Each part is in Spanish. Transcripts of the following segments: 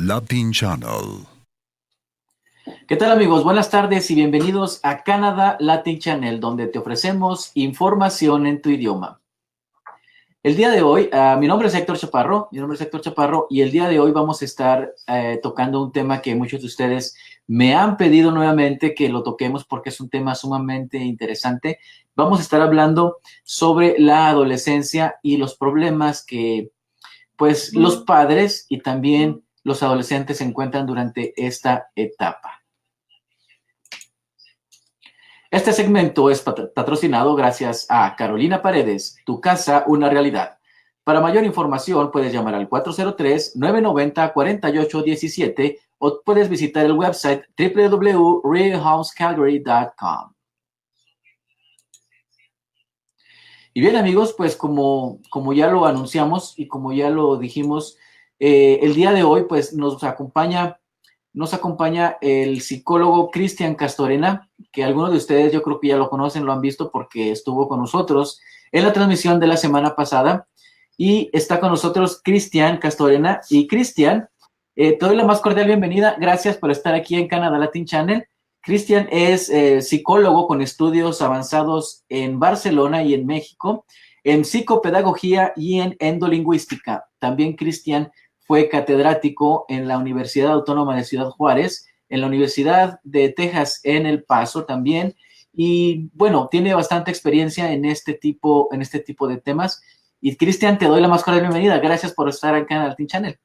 Latin Channel. ¿Qué tal, amigos? Buenas tardes y bienvenidos a Canadá Latin Channel, donde te ofrecemos información en tu idioma. El día de hoy, mi nombre es Héctor Chaparro, y el día de hoy vamos a estar tocando un tema que muchos de ustedes me han pedido nuevamente que lo toquemos porque es un tema sumamente interesante. Vamos a estar hablando sobre la adolescencia y los problemas que, pues, los padres y también los adolescentes se encuentran durante esta etapa. Este segmento es patrocinado gracias a Carolina Paredes, tu casa, una realidad. Para mayor información puedes llamar al 403-990-4817 o puedes visitar el website www.realhousecalgary.com. Y bien, amigos, pues como ya lo anunciamos y como ya lo dijimos, el día de hoy pues nos acompaña el psicólogo Cristian Castorena, que algunos de ustedes yo creo que ya lo conocen, lo han visto porque estuvo con nosotros en la transmisión de la semana pasada. Y está con nosotros Cristian Castorena. Y Cristian, te doy la más cordial bienvenida. Gracias por estar aquí en Canadá Latin Channel. Cristian es psicólogo con estudios avanzados en Barcelona y en México, en psicopedagogía y en endolingüística. También Cristian fue catedrático en la Universidad Autónoma de Ciudad Juárez, en la Universidad de Texas en El Paso también, y bueno, tiene bastante experiencia en este tipo de temas. Y Cristian, te doy la más cordial bienvenida. Gracias por estar acá en el Latin Channel.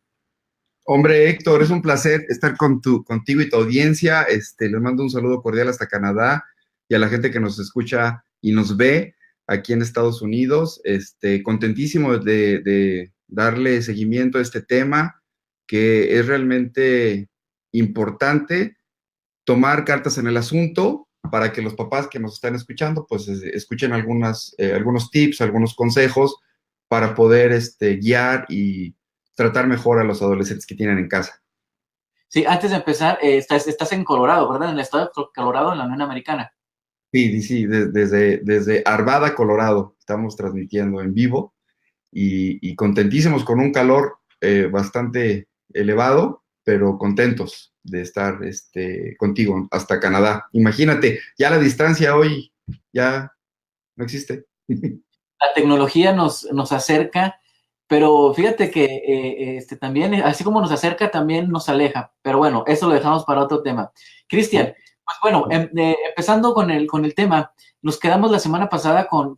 Hombre, Héctor, es un placer estar contigo y tu audiencia. Les mando un saludo cordial hasta Canadá y a la gente que nos escucha y nos ve aquí en Estados Unidos. Contentísimo de darle seguimiento a este tema, que es realmente importante tomar cartas en el asunto para que los papás que nos están escuchando, pues escuchen algunos tips, algunos consejos para poder guiar y tratar mejor a los adolescentes que tienen en casa. Sí, antes de empezar, estás en Colorado, ¿verdad? En el estado de Colorado, en la Unión Americana. Sí, desde Arvada, Colorado, estamos transmitiendo en vivo y contentísimos con un calor bastante elevado, pero contentos de estar contigo hasta Canadá. Imagínate, ya la distancia hoy ya no existe. La tecnología nos acerca, pero fíjate que también, así como nos acerca, también nos aleja. Pero bueno, eso lo dejamos para otro tema. Cristian, pues bueno, empezando con el tema, nos quedamos la semana pasada con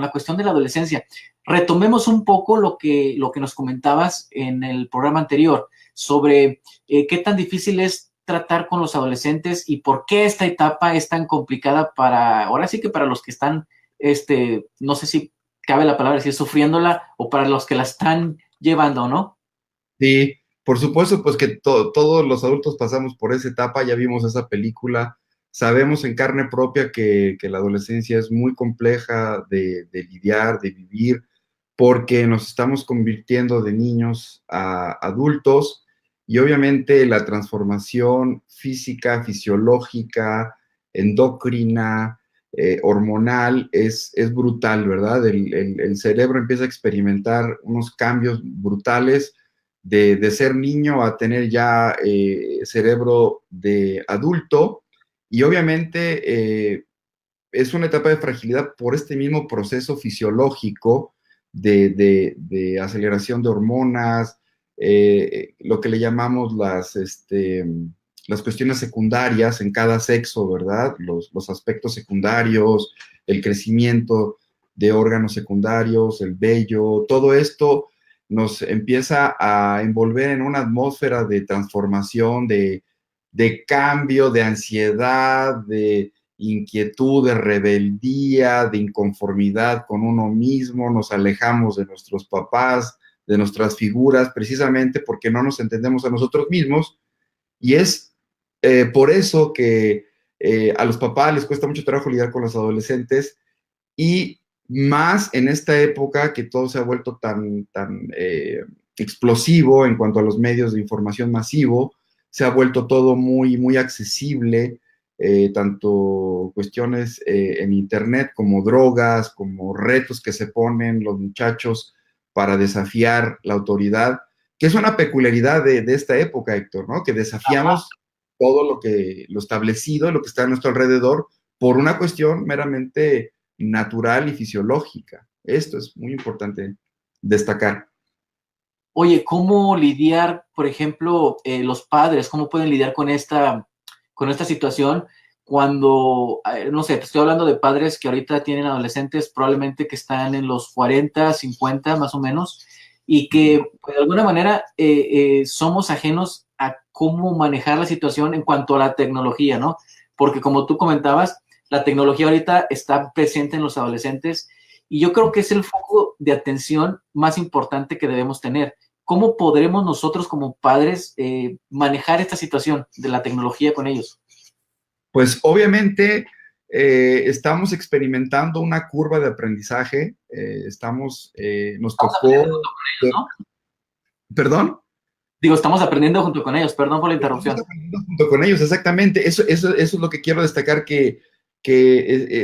la cuestión de la adolescencia. Retomemos un poco lo que nos comentabas en el programa anterior sobre qué tan difícil es tratar con los adolescentes y por qué esta etapa es tan complicada ahora sí que para los que están, no sé si cabe la palabra decir sufriéndola o para los que la están llevando, ¿no? Sí, por supuesto, pues que todos los adultos pasamos por esa etapa, ya vimos esa película, sabemos en carne propia que la adolescencia es muy compleja de lidiar, de vivir, porque nos estamos convirtiendo de niños a adultos y obviamente la transformación física, fisiológica, endocrina, hormonal es brutal, ¿verdad? El cerebro empieza a experimentar unos cambios brutales de ser niño a tener ya cerebro de adulto y obviamente es una etapa de fragilidad por este mismo proceso fisiológico de aceleración de hormonas, lo que le llamamos las cuestiones secundarias en cada sexo, ¿verdad? Los aspectos secundarios, el crecimiento de órganos secundarios, el vello, todo esto nos empieza a envolver en una atmósfera de transformación, de cambio, de ansiedad, de inquietud, de rebeldía, de inconformidad con uno mismo, nos alejamos de nuestros papás, de nuestras figuras, precisamente porque no nos entendemos a nosotros mismos, y es por eso que a los papás les cuesta mucho trabajo lidiar con los adolescentes, y más en esta época que todo se ha vuelto tan explosivo en cuanto a los medios de información masivo, se ha vuelto todo muy, muy accesible, tanto cuestiones en internet como drogas, como retos que se ponen los muchachos para desafiar la autoridad. que es una peculiaridad de esta época, Héctor, ¿no? Que desafiamos todo lo establecido, lo que está a nuestro alrededor, por una cuestión meramente natural y fisiológica. Esto es muy importante destacar. Oye, ¿cómo lidiar, por ejemplo, los padres, cómo pueden lidiar con esta situación cuando, no sé, te estoy hablando de padres que ahorita tienen adolescentes probablemente que están en los 40, 50 más o menos, y que pues, de alguna manera somos ajenos a cómo manejar la situación en cuanto a la tecnología, ¿no? Porque como tú comentabas, la tecnología ahorita está presente en los adolescentes y yo creo que es el foco de atención más importante que debemos tener. ¿Cómo podremos nosotros como padres manejar esta situación de la tecnología con ellos? Pues obviamente estamos experimentando una curva de aprendizaje, nos Estamos tocó, aprendiendo junto con ellos, ¿no? ¿perdón? Digo, estamos aprendiendo junto con ellos, perdón por la Estamos interrupción. aprendiendo junto con ellos, exactamente. Eso es lo que quiero destacar,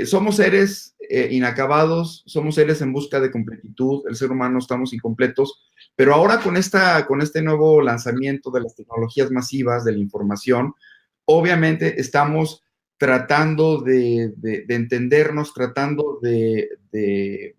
somos seres inacabados, somos seres en busca de completitud, el ser humano estamos incompletos, pero ahora con este nuevo lanzamiento de las tecnologías masivas, de la información, obviamente estamos tratando de entendernos, tratando de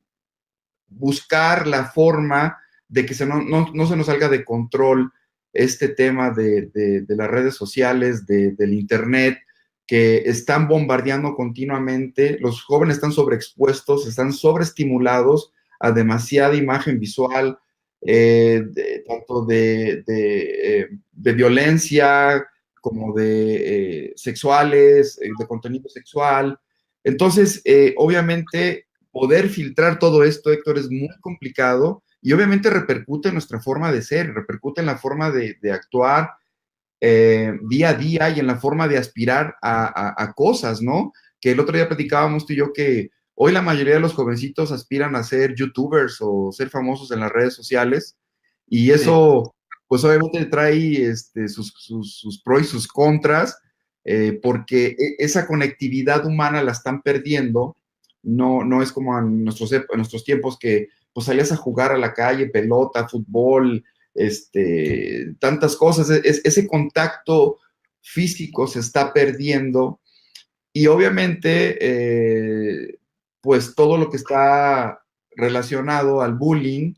buscar la forma de que no se nos salga de control este tema de las redes sociales, del Internet, que están bombardeando continuamente. Los jóvenes están sobreexpuestos, están sobreestimulados a demasiada imagen visual, tanto de violencia como de sexuales, de contenido sexual. Entonces, obviamente, poder filtrar todo esto, Héctor, es muy complicado y obviamente repercute en nuestra forma de ser, repercute en la forma de actuar día a día y en la forma de aspirar a cosas, ¿no? Que el otro día platicábamos tú y yo que hoy la mayoría de los jovencitos aspiran a ser youtubers o ser famosos en las redes sociales y Sí. eso pues obviamente trae sus pros y sus contras porque esa conectividad humana la están perdiendo, no es como en nuestros tiempos que pues salías a jugar a la calle, pelota, fútbol, tantas cosas, ese contacto físico se está perdiendo y obviamente, pues todo lo que está relacionado al bullying,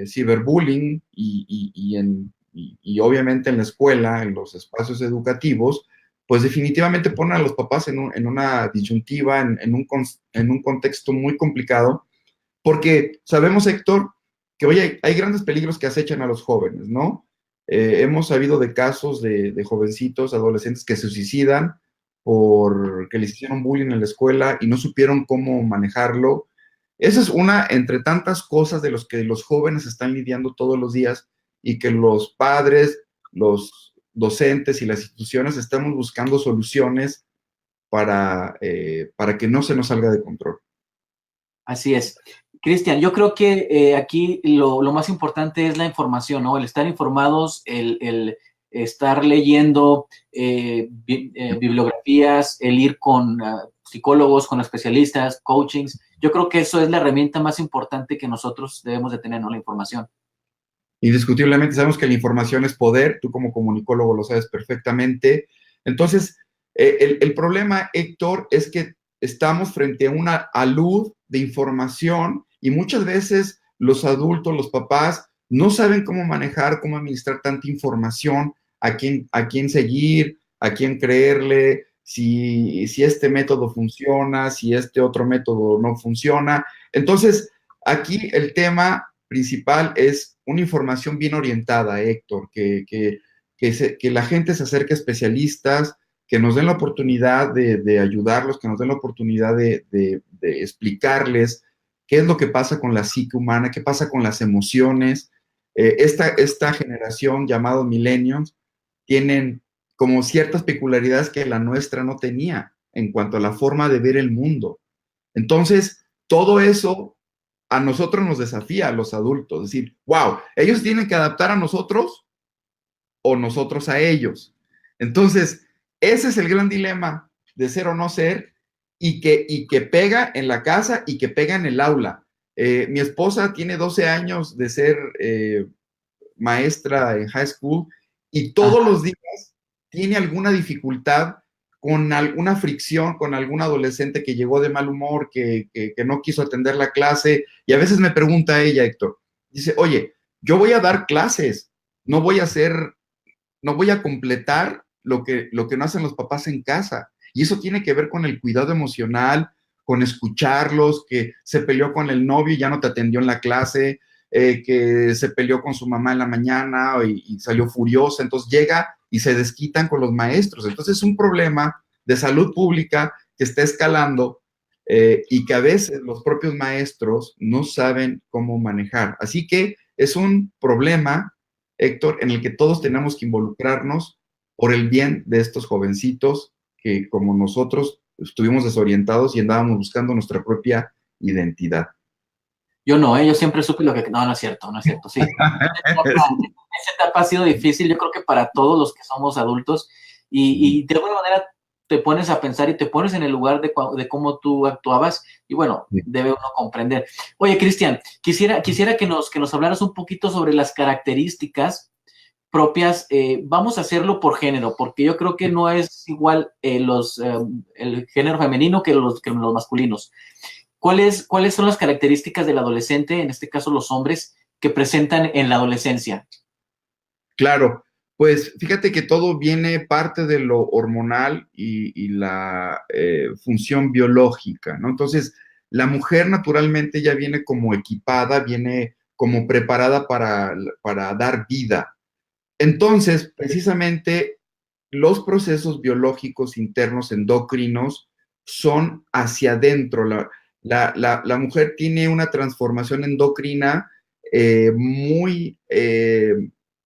ciberbullying y obviamente en la escuela, en los espacios educativos, pues definitivamente ponen a los papás en una disyuntiva, en un contexto muy complicado porque sabemos, Héctor, que hoy hay grandes peligros que acechan a los jóvenes, ¿no? Hemos sabido de casos de jovencitos, adolescentes que se suicidan porque les hicieron bullying en la escuela y no supieron cómo manejarlo. Esa es una entre tantas cosas de los que los jóvenes están lidiando todos los días y que los padres, los docentes y las instituciones estamos buscando soluciones para que no se nos salga de control. Así es. Cristian, yo creo que aquí lo más importante es la información, ¿no? El estar informados, el estar leyendo bibliografías, el ir con psicólogos, con especialistas, coachings. Yo creo que eso es la herramienta más importante que nosotros debemos de tener, ¿no? La información. Indiscutiblemente sabemos que la información es poder, tú como comunicólogo lo sabes perfectamente. Entonces, el problema, Héctor, es que estamos frente a una alud de información y muchas veces los adultos, los papás, no saben cómo manejar, cómo administrar tanta información, a quién seguir, a quién creerle, si este método funciona, si este otro método no funciona. Entonces, aquí el tema principal es una información bien orientada, Héctor, que la gente se acerque a especialistas, que nos den la oportunidad de ayudarlos, que nos den la oportunidad de explicarles qué es lo que pasa con la psique humana, qué pasa con las emociones. Esta generación llamado millennials tienen como ciertas peculiaridades que la nuestra no tenía en cuanto a la forma de ver el mundo. Entonces, todo eso a nosotros nos desafía a los adultos, es decir, wow, ellos tienen que adaptar a nosotros o nosotros a ellos. Entonces, ese es el gran dilema de ser o no ser y que pega en la casa y que pega en el aula. Mi esposa tiene 12 años de ser maestra en high school y todos los días tiene alguna dificultad con alguna fricción, con algún adolescente que llegó de mal humor, que no quiso atender la clase, y a veces me pregunta ella, Héctor, dice, oye, yo voy a dar clases, no voy a hacer, no voy a completar lo que no hacen los papás en casa, y eso tiene que ver con el cuidado emocional, con escucharlos, que se peleó con el novio y ya no te atendió en la clase, que se peleó con su mamá en la mañana y salió furiosa, entonces llega y se desquitan con los maestros. Entonces es un problema de salud pública que está escalando y que a veces los propios maestros no saben cómo manejar. Así que es un problema, Héctor, en el que todos tenemos que involucrarnos por el bien de estos jovencitos que como nosotros estuvimos desorientados y andábamos buscando nuestra propia identidad. Yo no, yo siempre supe lo que... No, no es cierto, no es cierto, sí. Esa etapa ha sido difícil, yo creo que para todos los que somos adultos, y de alguna manera te pones a pensar y te pones en el lugar de cómo tú actuabas, y bueno, debe uno comprender. Oye, Cristian, quisiera que nos hablaras un poquito sobre las características propias. Vamos a hacerlo por género, porque yo creo que no es igual el género femenino que los masculinos. ¿Cuáles son las características del adolescente, en este caso los hombres, que presentan en la adolescencia? Claro, pues fíjate que todo viene parte de lo hormonal y la función biológica, ¿no? Entonces, la mujer naturalmente ya viene como equipada, viene como preparada para dar vida. Entonces, precisamente, los procesos biológicos internos endocrinos son hacia adentro. La mujer tiene una transformación endocrina muy,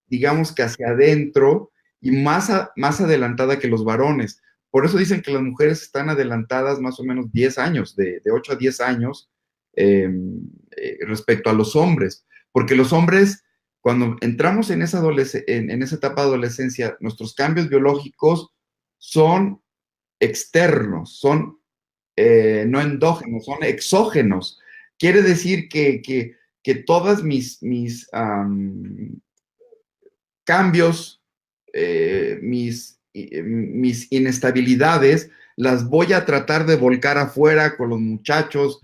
digamos que hacia adentro y más adelantada que los varones. Por eso dicen que las mujeres están adelantadas más o menos 10 años, de 8 a 10 años respecto a los hombres, porque los hombres cuando entramos en esa etapa de adolescencia, nuestros cambios biológicos son externos, son no endógenos, son exógenos. Quiere decir que todas mis cambios, mis inestabilidades, las voy a tratar de volcar afuera con los muchachos,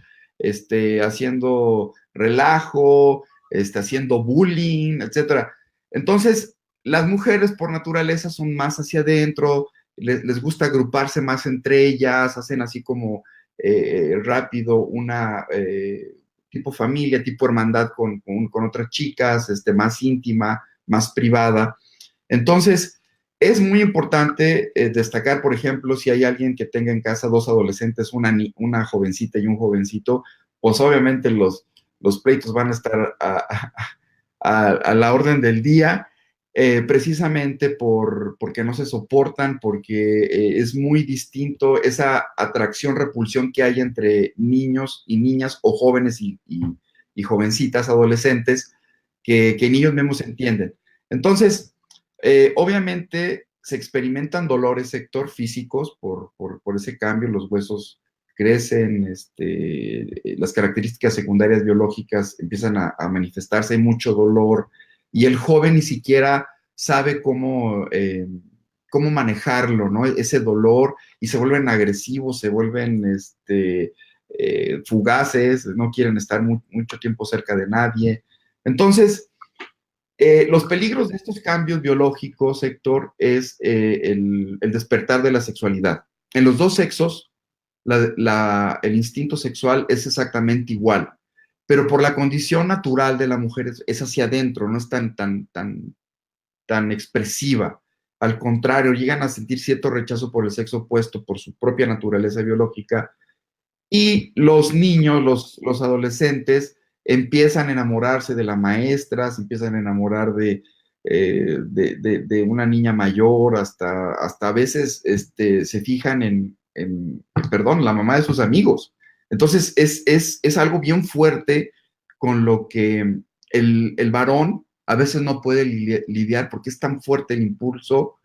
haciendo relajo, haciendo bullying, etcétera. Entonces, las mujeres por naturaleza son más hacia adentro, les gusta agruparse más entre ellas, hacen así como rápido una tipo familia, tipo hermandad con otras chicas, más íntima, más privada. Entonces, es muy importante destacar, por ejemplo, si hay alguien que tenga en casa dos adolescentes, una jovencita y un jovencito, pues obviamente los pleitos van a estar a la orden del día, precisamente porque no se soportan, porque es muy distinto esa atracción-repulsión que hay entre niños y niñas o jóvenes y jovencitas, adolescentes, que ni ellos mismos entienden. Entonces, obviamente se experimentan dolores, sector físicos por ese cambio, los huesos crecen, las características secundarias biológicas empiezan a manifestarse, hay mucho dolor, y el joven ni siquiera sabe cómo manejarlo, ¿no? Ese dolor, y se vuelven agresivos, se vuelven fugaces, no quieren estar mucho tiempo cerca de nadie. Entonces, los peligros de estos cambios biológicos, Héctor, es el despertar de la sexualidad. En los dos sexos, el instinto sexual es exactamente igual, pero por la condición natural de la mujer es hacia adentro, no es tan expresiva. Al contrario, llegan a sentir cierto rechazo por el sexo opuesto, por su propia naturaleza biológica, y los niños, los adolescentes, empiezan a enamorarse de la maestra, se empiezan a enamorar de una niña mayor, hasta a veces se fijan perdón, la mamá de sus amigos. Entonces es algo bien fuerte con lo que el varón a veces no puede lidiar porque es tan fuerte el impulso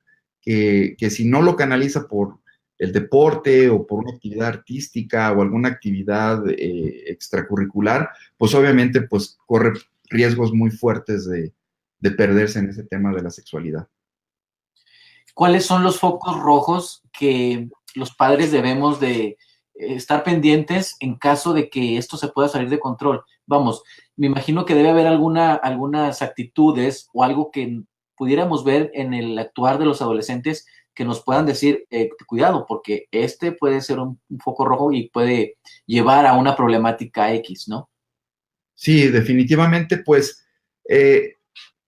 que si no lo canaliza por el deporte o por una actividad artística o alguna actividad extracurricular, pues obviamente pues corre riesgos muy fuertes de de perderse en ese tema de la sexualidad. ¿Cuáles son los focos rojos que los padres debemos de estar pendientes en caso de que esto se pueda salir de control? Vamos, me imagino que debe haber algunas actitudes o algo que pudiéramos ver en el actuar de los adolescentes que nos puedan decir, cuidado, porque este puede ser un foco rojo y puede llevar a una problemática X, ¿no? Sí, definitivamente, pues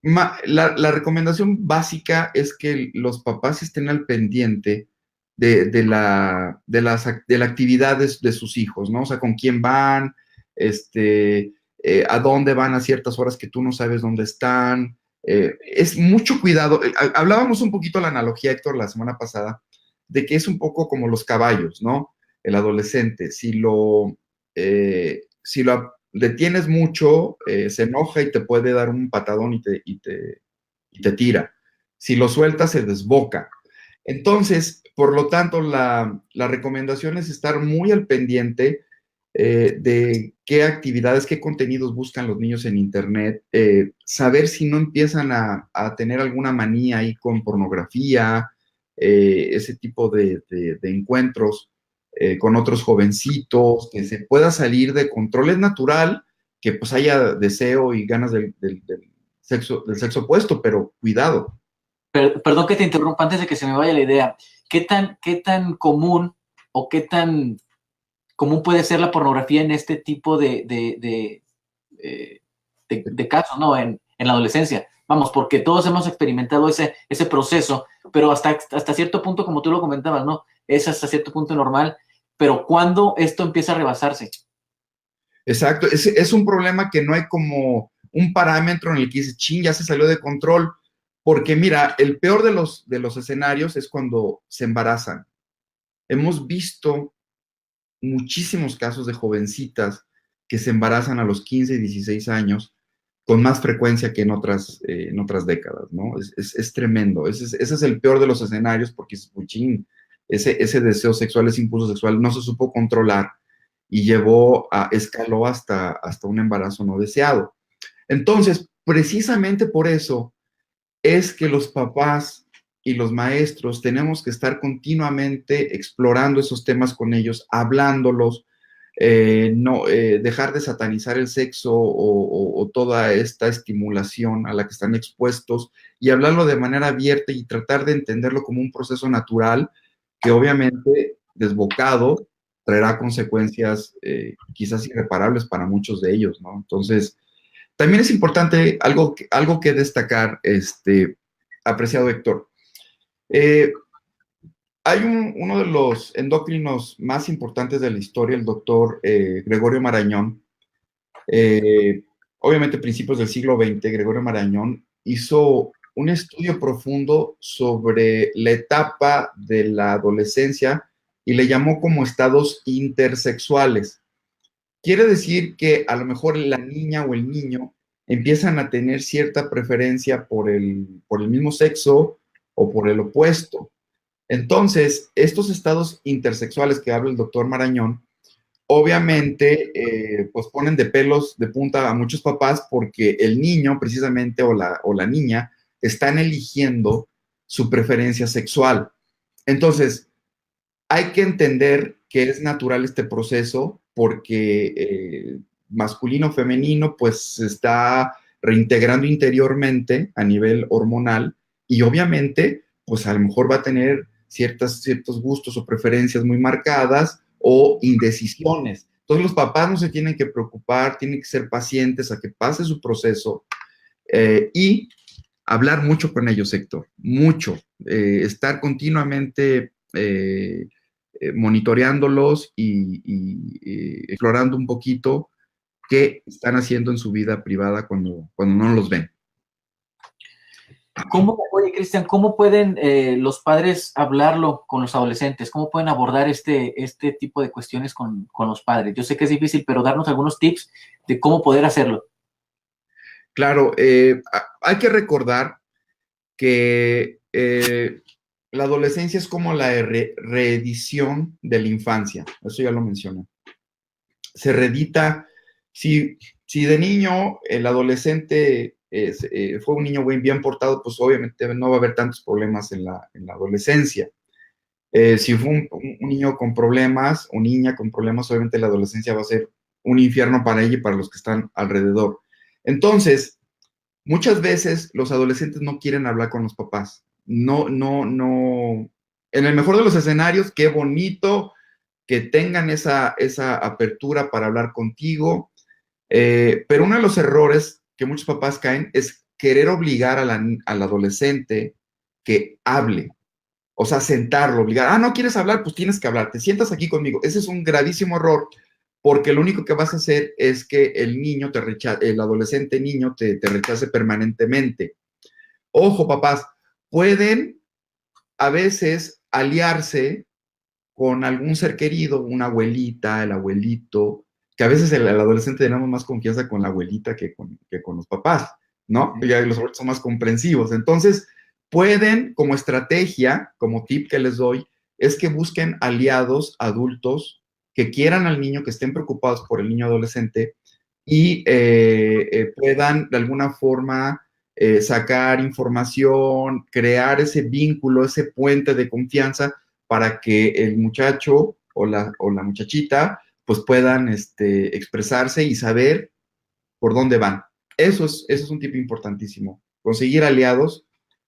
la recomendación básica es que los papás estén al pendiente de la actividad de sus hijos, ¿no? O sea, con quién van, a dónde van a ciertas horas que tú no sabes dónde están. Es mucho cuidado. Hablábamos un poquito la analogía, Héctor, la semana pasada, de que es un poco como los caballos, ¿no? El adolescente, si lo detienes mucho, se enoja y te puede dar un patadón y te tira. Si lo sueltas, se desboca. Entonces, por lo tanto, la recomendación es estar muy al pendiente de qué actividades, qué contenidos buscan los niños en Internet, saber si no empiezan a tener alguna manía ahí con pornografía, ese tipo de encuentros con otros jovencitos, que se pueda salir de control. Es natural que pues haya deseo y ganas del sexo opuesto, pero cuidado. Perdón que te interrumpa antes de que se me vaya la idea. ¿Qué tan común o qué tan común puede ser la pornografía en este tipo de casos, ¿no? En la adolescencia. Vamos, porque todos hemos experimentado ese proceso, pero hasta cierto punto, como tú lo comentabas, ¿no? Es hasta cierto punto normal, pero ¿cuándo esto empieza a rebasarse? Exacto, es un problema que no hay como un parámetro en el que dices, ching, ya se salió de control, porque mira, el peor de los escenarios es cuando se embarazan. Hemos visto muchísimos casos de jovencitas que se embarazan a los 15 y 16 años con más frecuencia que en otras décadas, ¿no? Es tremendo. Ese es el peor de los escenarios porque es puchín. Ese deseo sexual, ese impulso sexual no se supo controlar y escaló hasta un embarazo no deseado. Entonces, precisamente por eso es que los papás y los maestros tenemos que estar continuamente explorando esos temas con ellos, hablándolos, no, dejar de satanizar el sexo o toda esta estimulación a la que están expuestos y hablarlo de manera abierta y tratar de entenderlo como un proceso natural que obviamente desbocado traerá consecuencias quizás irreparables para muchos de ellos, ¿no? Entonces, también es importante algo que destacar, apreciado Héctor. Eh, Hay uno de los endocrinos más importantes de la historia, el doctor Gregorio Marañón. eh, Obviamente, principios del siglo XX, Gregorio Marañón hizo un estudio profundo sobre la etapa de la adolescencia y le llamó como estados intersexuales. Quiere decir que a lo mejor la niña o el niño empiezan a tener cierta preferencia por el mismo sexo o por el opuesto. Entonces, estos estados intersexuales que habla el doctor Marañón, obviamente, pues ponen de pelos de punta a muchos papás porque el niño, precisamente, o la niña, están eligiendo su preferencia sexual. Entonces, hay que entender que es natural este proceso porque masculino, femenino, pues se está reintegrando interiormente a nivel hormonal y obviamente, pues a lo mejor va a tener ciertos gustos o preferencias muy marcadas o indecisiones. Entonces los papás no se tienen que preocupar, tienen que ser pacientes a que pase su proceso y hablar mucho con ellos, Héctor, mucho, estar continuamente monitoreándolos y explorando un poquito qué están haciendo en su vida privada cuando no los ven. Oye, Cristian, ¿cómo pueden los padres hablarlo con los adolescentes? ¿Cómo pueden abordar este tipo de cuestiones con los padres? Yo sé que es difícil, pero darnos algunos tips de cómo poder hacerlo. Claro, hay que recordar que la adolescencia es como la reedición de la infancia, eso ya lo mencioné. Se reedita, si de niño el adolescente fue un niño bien portado, pues obviamente no va a haber tantos problemas en la adolescencia. Si fue un niño con problemas o niña con problemas, obviamente la adolescencia va a ser un infierno para ella y para los que están alrededor. Entonces, muchas veces los adolescentes no quieren hablar con los papás. No, no, no. En el mejor de los escenarios, qué bonito que tengan esa apertura para hablar contigo. Pero uno de los errores que muchos papás caen es querer obligar al adolescente que hable. O sea, sentarlo, obligar. Ah, no quieres hablar, pues tienes que hablar. Te sientas aquí conmigo. Ese es un gravísimo error, porque lo único que vas a hacer es que el niño te rechace, el adolescente niño te rechace permanentemente. Ojo, papás, pueden a veces aliarse con algún ser querido, una abuelita, el abuelito, que a veces el adolescente tenemos más confianza con la abuelita que con los papás, ¿no? Ya los adultos son más comprensivos. Entonces, pueden, como estrategia, como tip que les doy, es que busquen aliados adultos que quieran al niño, que estén preocupados por el niño adolescente y puedan de alguna forma sacar información, crear ese vínculo, ese puente de confianza para que el muchacho o la muchachita pues puedan expresarse y saber por dónde van. Eso es un tip importantísimo. Conseguir aliados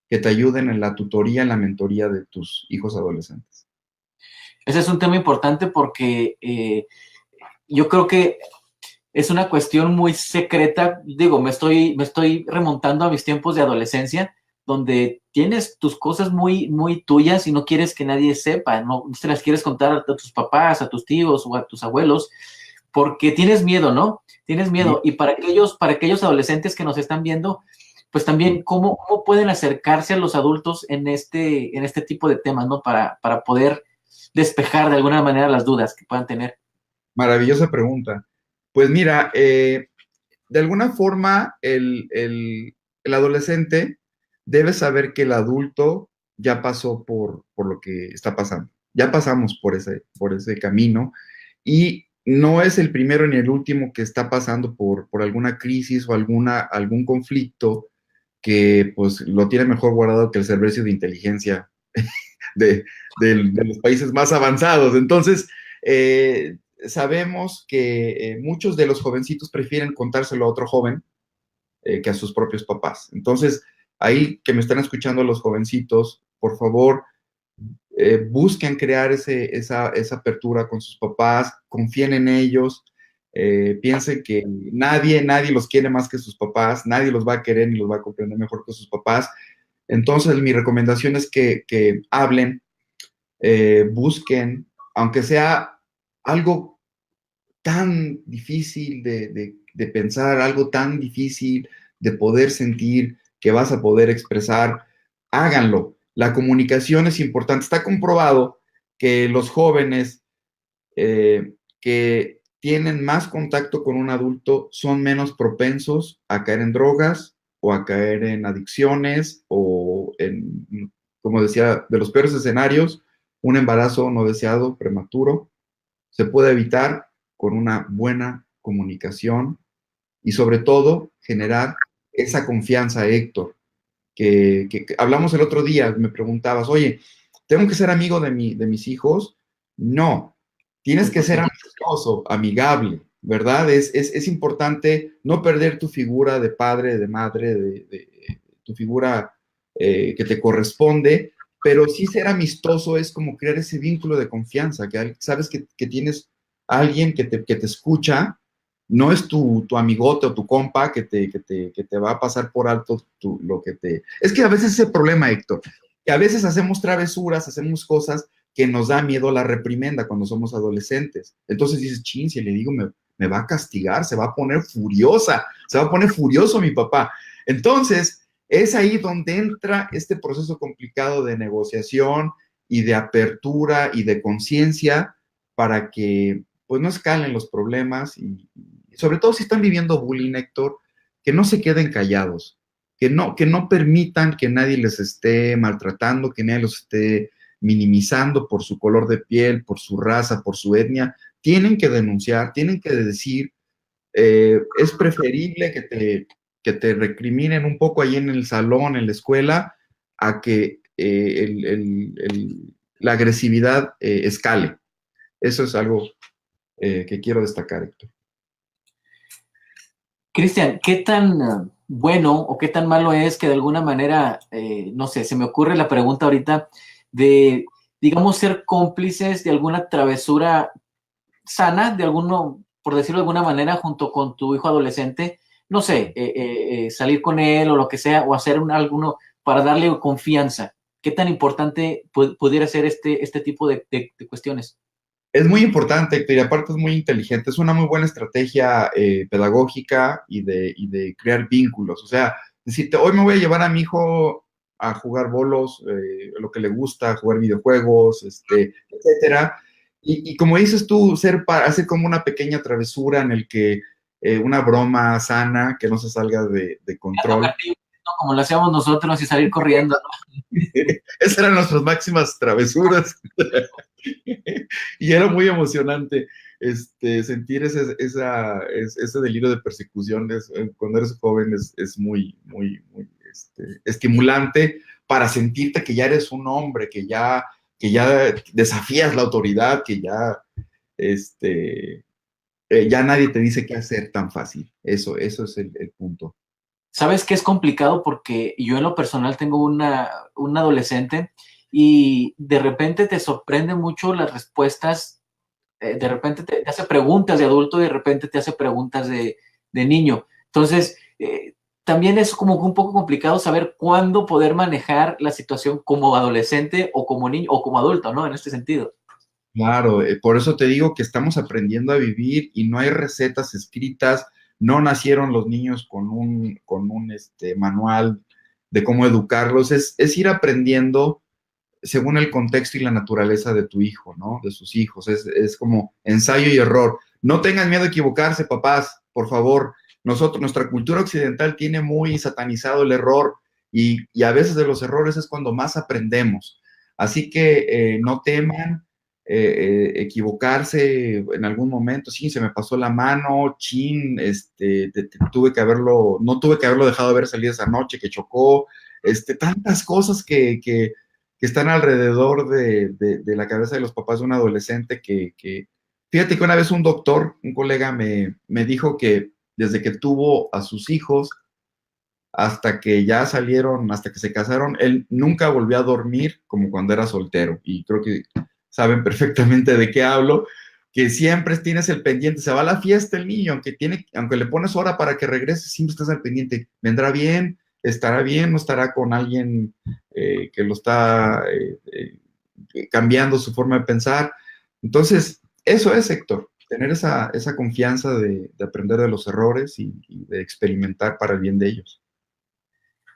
que te ayuden en la tutoría, en la mentoría de tus hijos adolescentes. Ese es un tema importante porque yo creo que es una cuestión muy secreta. Digo, me estoy remontando a mis tiempos de adolescencia, donde tienes tus cosas muy tuyas y no quieres que nadie sepa, no se las quieres contar a tus papás, a tus tíos o a tus abuelos, porque tienes miedo, ¿no? Tienes miedo. Y para aquellos adolescentes que nos están viendo, pues también, ¿cómo pueden acercarse a los adultos en este tipo de temas, ¿no? Para poder despejar de alguna manera las dudas que puedan tener. Maravillosa pregunta. Pues mira, de alguna forma el adolescente debe saber que el adulto ya pasó por lo que está pasando. Ya pasamos por ese camino y no es el primero ni el último que está pasando por alguna crisis o algún conflicto que pues lo tiene mejor guardado que el servicio de inteligencia de, de los países más avanzados. Entonces, sabemos que muchos de los jovencitos prefieren contárselo a otro joven que a sus propios papás. Entonces, ahí que me están escuchando los jovencitos, por favor, busquen crear esa apertura con sus papás, confíen en ellos, piensen que nadie los quiere más que sus papás, nadie los va a querer ni los va a comprender mejor que sus papás. Entonces, mi recomendación es que hablen, busquen, aunque sea algo tan difícil de pensar, algo tan difícil de poder sentir, que vas a poder expresar, háganlo. La comunicación es importante. Está comprobado que los jóvenes que tienen más contacto con un adulto son menos propensos a caer en drogas o a caer en adicciones o en, como decía, de los peores escenarios, un embarazo no deseado, prematuro, se puede evitar con una buena comunicación y sobre todo generar esa confianza, Héctor, que hablamos el otro día, me preguntabas, oye, ¿tengo que ser amigo de mis hijos? No, tienes que ser amistoso, amigable, ¿verdad? Es importante no perder tu figura de padre, de madre, tu figura que te corresponde, pero sí ser amistoso es como crear ese vínculo de confianza, que sabes que tienes a alguien que te escucha, no es tu amigote o tu compa que te va a pasar por alto lo que te... Es que a veces es el problema, Héctor, que a veces hacemos travesuras, hacemos cosas que nos da miedo la reprimenda cuando somos adolescentes. Entonces dices, chin, si le digo, me va a castigar, se va a poner furiosa, se va a poner furioso mi papá. Entonces, es ahí donde entra este proceso complicado de negociación y de apertura y de conciencia para que pues no escalen los problemas y sobre todo si están viviendo bullying, Héctor, que no se queden callados, que no permitan que nadie les esté maltratando, que nadie los esté minimizando por su color de piel, por su raza, por su etnia. Tienen que denunciar, tienen que decir, es preferible que te recriminen un poco ahí en el salón, en la escuela, a que la agresividad escale. Eso es algo que quiero destacar, Héctor. Cristian, ¿qué tan bueno o qué tan malo es que de alguna manera, no sé, se me ocurre la pregunta ahorita de, digamos, ser cómplices de alguna travesura sana, de alguno, por decirlo de alguna manera, junto con tu hijo adolescente, no sé, salir con él o lo que sea, o hacer alguno para darle confianza? ¿Qué tan importante pudiera ser este tipo de cuestiones? Es muy importante, Héctor, y aparte es muy inteligente. Es una muy buena estrategia pedagógica y de crear vínculos. O sea, decirte, hoy me voy a llevar a mi hijo a jugar bolos, lo que le gusta, jugar videojuegos, etcétera. Y como dices tú, hacer como una pequeña travesura en el que una broma sana, que no se salga de control. ¿No? Como lo hacíamos nosotros y salir corriendo. Esas eran nuestras máximas travesuras. Y era muy emocionante sentir ese delirio de persecución cuando eres joven es muy, muy, muy estimulante para sentirte que ya eres un hombre, que ya desafías la autoridad, que ya nadie te dice qué hacer tan fácil. Eso es el punto. ¿Sabes qué es complicado? Porque yo en lo personal tengo un adolescente y de repente te sorprende mucho las respuestas, de repente te hace preguntas de adulto y de repente te hace preguntas de niño. Entonces, también es como un poco complicado saber cuándo poder manejar la situación como adolescente o como niño o como adulto, ¿no? En este sentido. Claro, por eso te digo que estamos aprendiendo a vivir y no hay recetas escritas, no nacieron los niños con un manual de cómo educarlos, es ir aprendiendo según el contexto y la naturaleza de tu hijo, ¿no? De sus hijos, es como ensayo y error. No tengan miedo a equivocarse, papás, por favor. Nuestra cultura occidental tiene muy satanizado el error y a veces de los errores es cuando más aprendemos. Así que no teman equivocarse en algún momento. Sí, se me pasó la mano, chin, no tuve que haberlo dejado haber salido esa noche que chocó, tantas cosas que están alrededor de la cabeza de los papás de un adolescente fíjate que una vez un doctor, un colega me dijo que desde que tuvo a sus hijos hasta que ya salieron, hasta que se casaron, él nunca volvió a dormir como cuando era soltero. Y creo que saben perfectamente de qué hablo, que siempre tienes el pendiente, se va a la fiesta el niño, aunque le pones hora para que regrese, siempre estás al pendiente, vendrá bien, no estará con alguien que lo está cambiando su forma de pensar. Entonces, eso es, Héctor, tener esa confianza de aprender de los errores y de experimentar para el bien de ellos.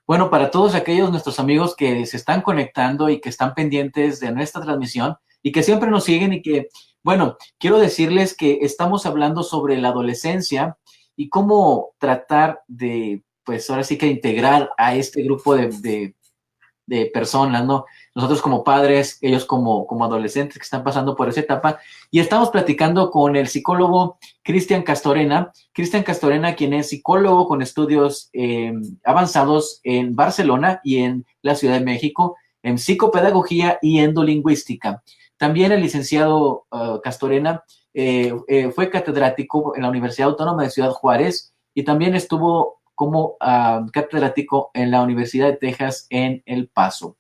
Bueno, para todos aquellos nuestros amigos que se están conectando y que están pendientes de nuestra transmisión y que siempre nos siguen y que, bueno, quiero decirles que estamos hablando sobre la adolescencia y cómo tratar de, pues ahora sí que integrar a este grupo de personas, ¿no? Nosotros como padres, ellos como adolescentes que están pasando por esa etapa. Y estamos platicando con el psicólogo Cristian Castorena. Cristian Castorena, quien es psicólogo con estudios avanzados en Barcelona y en la Ciudad de México, en psicopedagogía y endolingüística. También el licenciado Castorena fue catedrático en la Universidad Autónoma de Ciudad Juárez y también estuvo como catedrático en la Universidad de Texas en El Paso.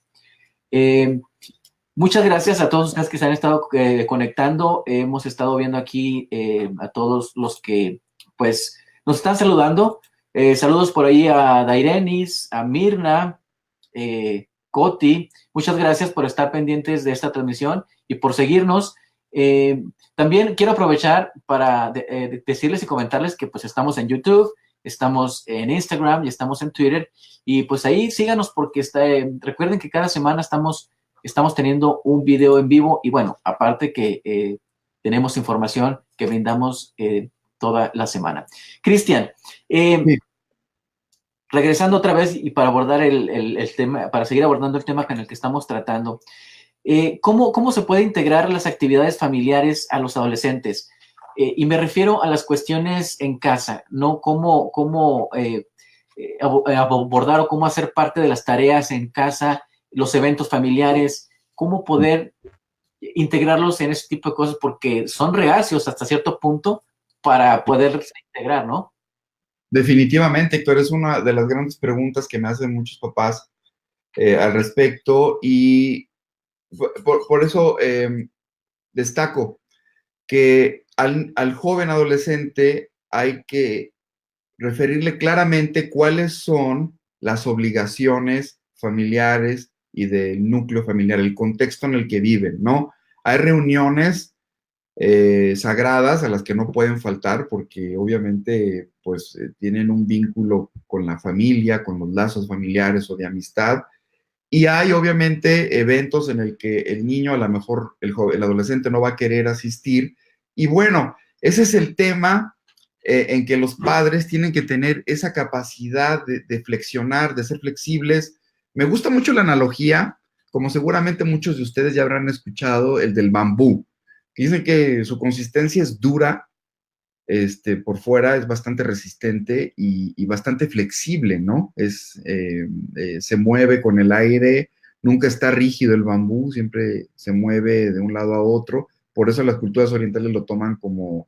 Muchas gracias a todos ustedes que se han estado conectando. Hemos estado viendo aquí a todos los que pues nos están saludando. Saludos por ahí a Dairenis, a Mirna, Coti. Muchas gracias por estar pendientes de esta transmisión y por seguirnos. También quiero aprovechar para decirles y comentarles que pues estamos en YouTube, estamos en Instagram y estamos en Twitter. Y pues ahí síganos porque recuerden que cada semana estamos teniendo un video en vivo y bueno, aparte que tenemos información que brindamos toda la semana. Cristian, Sí. regresando otra vez y para abordar el tema, para seguir abordando el tema con el que estamos tratando, ¿cómo se puede integrar las actividades familiares a los adolescentes? Y me refiero a las cuestiones en casa, ¿no? abordar o cómo hacer parte de las tareas en casa, los eventos familiares, cómo poder integrarlos en ese tipo de cosas, porque son reacios hasta cierto punto para poder integrar, ¿no? Definitivamente, Héctor, es una de las grandes preguntas que me hacen muchos papás al respecto y por eso destaco que al joven adolescente hay que referirle claramente cuáles son las obligaciones familiares y del núcleo familiar, el contexto en el que viven, ¿no? Hay reuniones sagradas a las que no pueden faltar porque obviamente pues tienen un vínculo con la familia, con los lazos familiares o de amistad. Y hay obviamente eventos en el que el niño, a lo mejor el adolescente no va a querer asistir. Y bueno, ese es el tema en que los padres tienen que tener esa capacidad de flexionar, de ser flexibles. Me gusta mucho la analogía, como seguramente muchos de ustedes ya habrán escuchado, el del bambú, que dicen que su consistencia es dura, por fuera es bastante resistente y bastante flexible, ¿no? Se mueve con el aire, nunca está rígido el bambú, siempre se mueve de un lado a otro. Por eso las culturas orientales lo toman como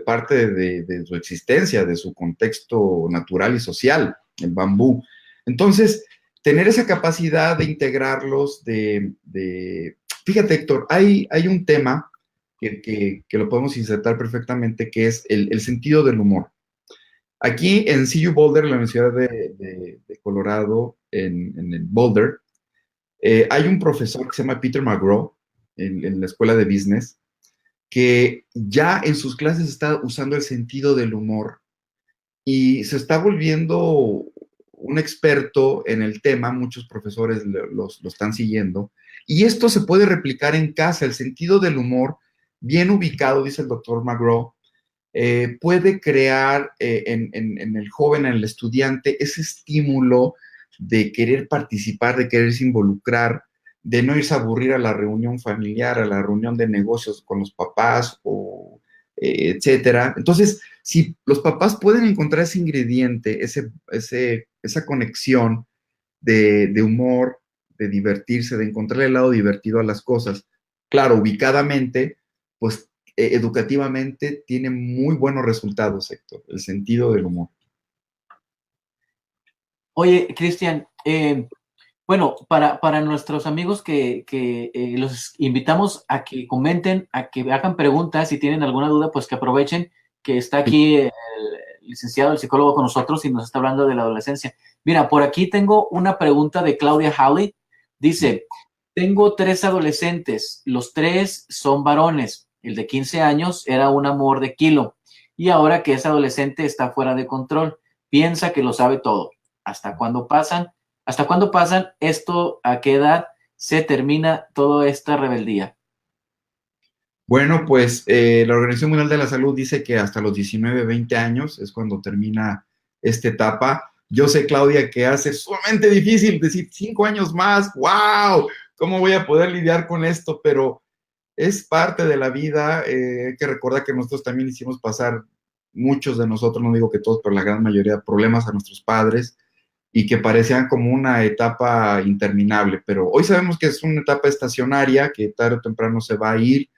parte de su existencia, de su contexto natural y social, el bambú. Entonces, tener esa capacidad de integrarlos, Fíjate, Héctor, hay un tema que lo podemos insertar perfectamente, que es el sentido del humor. Aquí en CU Boulder, en la Universidad de Colorado, en el Boulder, hay un profesor que se llama Peter McGraw en la escuela de business, que ya en sus clases está usando el sentido del humor y se está volviendo un experto en el tema, muchos profesores lo están siguiendo, y esto se puede replicar en casa, el sentido del humor, bien ubicado, dice el doctor McGraw, puede crear en el joven, en el estudiante, ese estímulo de querer participar, de quererse involucrar, de no irse a aburrir a la reunión familiar, a la reunión de negocios con los papás, etcétera. Entonces, si los papás pueden encontrar ese ingrediente, esa conexión de humor, de divertirse, de encontrar el lado divertido a las cosas, claro, ubicadamente, pues educativamente tiene muy buenos resultados, Héctor, el sentido del humor. Oye, Cristian, bueno, para nuestros amigos que los invitamos a que comenten, a que hagan preguntas, si tienen alguna duda, pues que aprovechen que está aquí el licenciado, el psicólogo con nosotros y nos está hablando de la adolescencia. Mira, por aquí tengo una pregunta de Claudia Hawley. Dice, tengo 3 adolescentes, los 3 son varones. El de 15 años era un amor de kilo y ahora que es adolescente está fuera de control. Piensa que lo sabe todo. ¿Hasta cuándo pasan? ¿Hasta cuándo pasan esto? ¿A qué edad se termina toda esta rebeldía? Bueno, pues la Organización Mundial de la Salud dice que hasta los 19, 20 años es cuando termina esta etapa. Yo sé, Claudia, que hace sumamente difícil decir 5 años más, wow, ¿cómo voy a poder lidiar con esto? Pero es parte de la vida. Hay que recordar que nosotros también hicimos pasar, muchos de nosotros, no digo que todos, pero la gran mayoría, problemas a nuestros padres y que parecían como una etapa interminable. Pero hoy sabemos que es una etapa estacionaria, que tarde o temprano se va a ir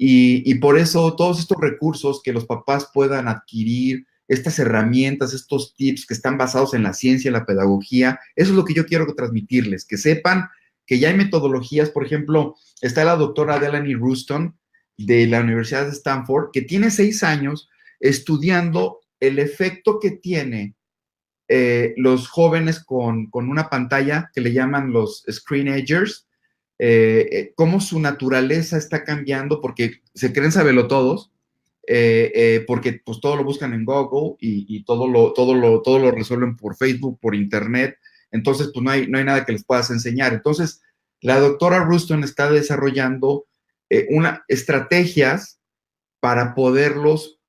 y por eso todos estos recursos que los papás puedan adquirir, estas herramientas, estos tips que están basados en la ciencia, en la pedagogía, eso es lo que yo quiero transmitirles, que sepan que ya hay metodologías. Por ejemplo, está la doctora Delaney Ruston de la Universidad de Stanford, que tiene 6 años estudiando el efecto que tiene los jóvenes con una pantalla que le llaman los screenagers, cómo su naturaleza está cambiando porque se creen sabelotodos, porque pues todo lo buscan en Google y todo lo resuelven por Facebook, por Internet. Entonces, pues no hay nada que les puedas enseñar. Entonces, la doctora Ruston está desarrollando estrategias para poderlos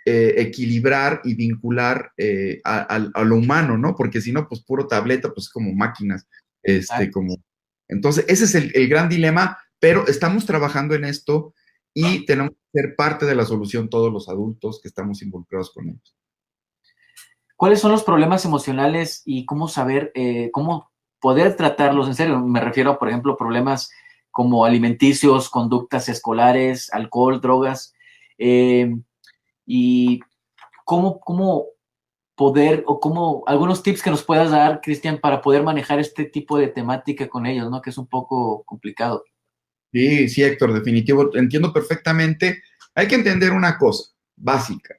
equilibrar y vincular a lo humano, ¿no? Porque si no, pues puro tableta, pues como máquinas, como... Entonces, ese es el gran dilema, pero estamos trabajando en esto y tenemos que ser parte de la solución todos los adultos que estamos involucrados con ellos. ¿cuáles son los problemas emocionales y cómo saber, cómo poder tratarlos en serio? Me refiero a, por ejemplo, problemas como alimenticios, conductas escolares, alcohol, drogas, eh, y cómo poder, o cómo, algunos tips que nos puedas dar, Cristian, para poder manejar este tipo de temática con ellos, ¿no? Que es un poco complicado. Sí, sí, Héctor, definitivo, entiendo perfectamente. Hay que entender una cosa básica.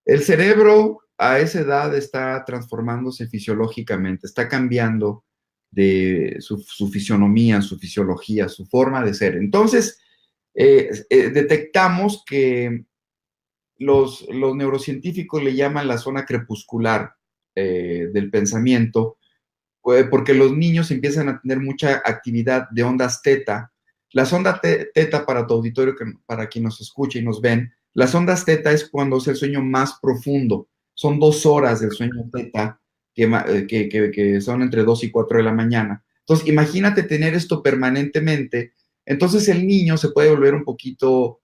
El cerebro a esa edad está transformándose fisiológicamente, está cambiando de su fisionomía, su fisiología, su forma de ser. Entonces, detectamos que los neurocientíficos le llaman la zona crepuscular del pensamiento, porque los niños empiezan a tener mucha actividad de ondas teta. Las ondas teta, para tu auditorio, para quien nos escucha y nos ven, las ondas teta es cuando es el sueño más profundo. Son 2 horas del sueño teta, que son entre 2 y 4 de la mañana. Entonces, imagínate tener esto permanentemente. Entonces, el niño se puede volver un poquito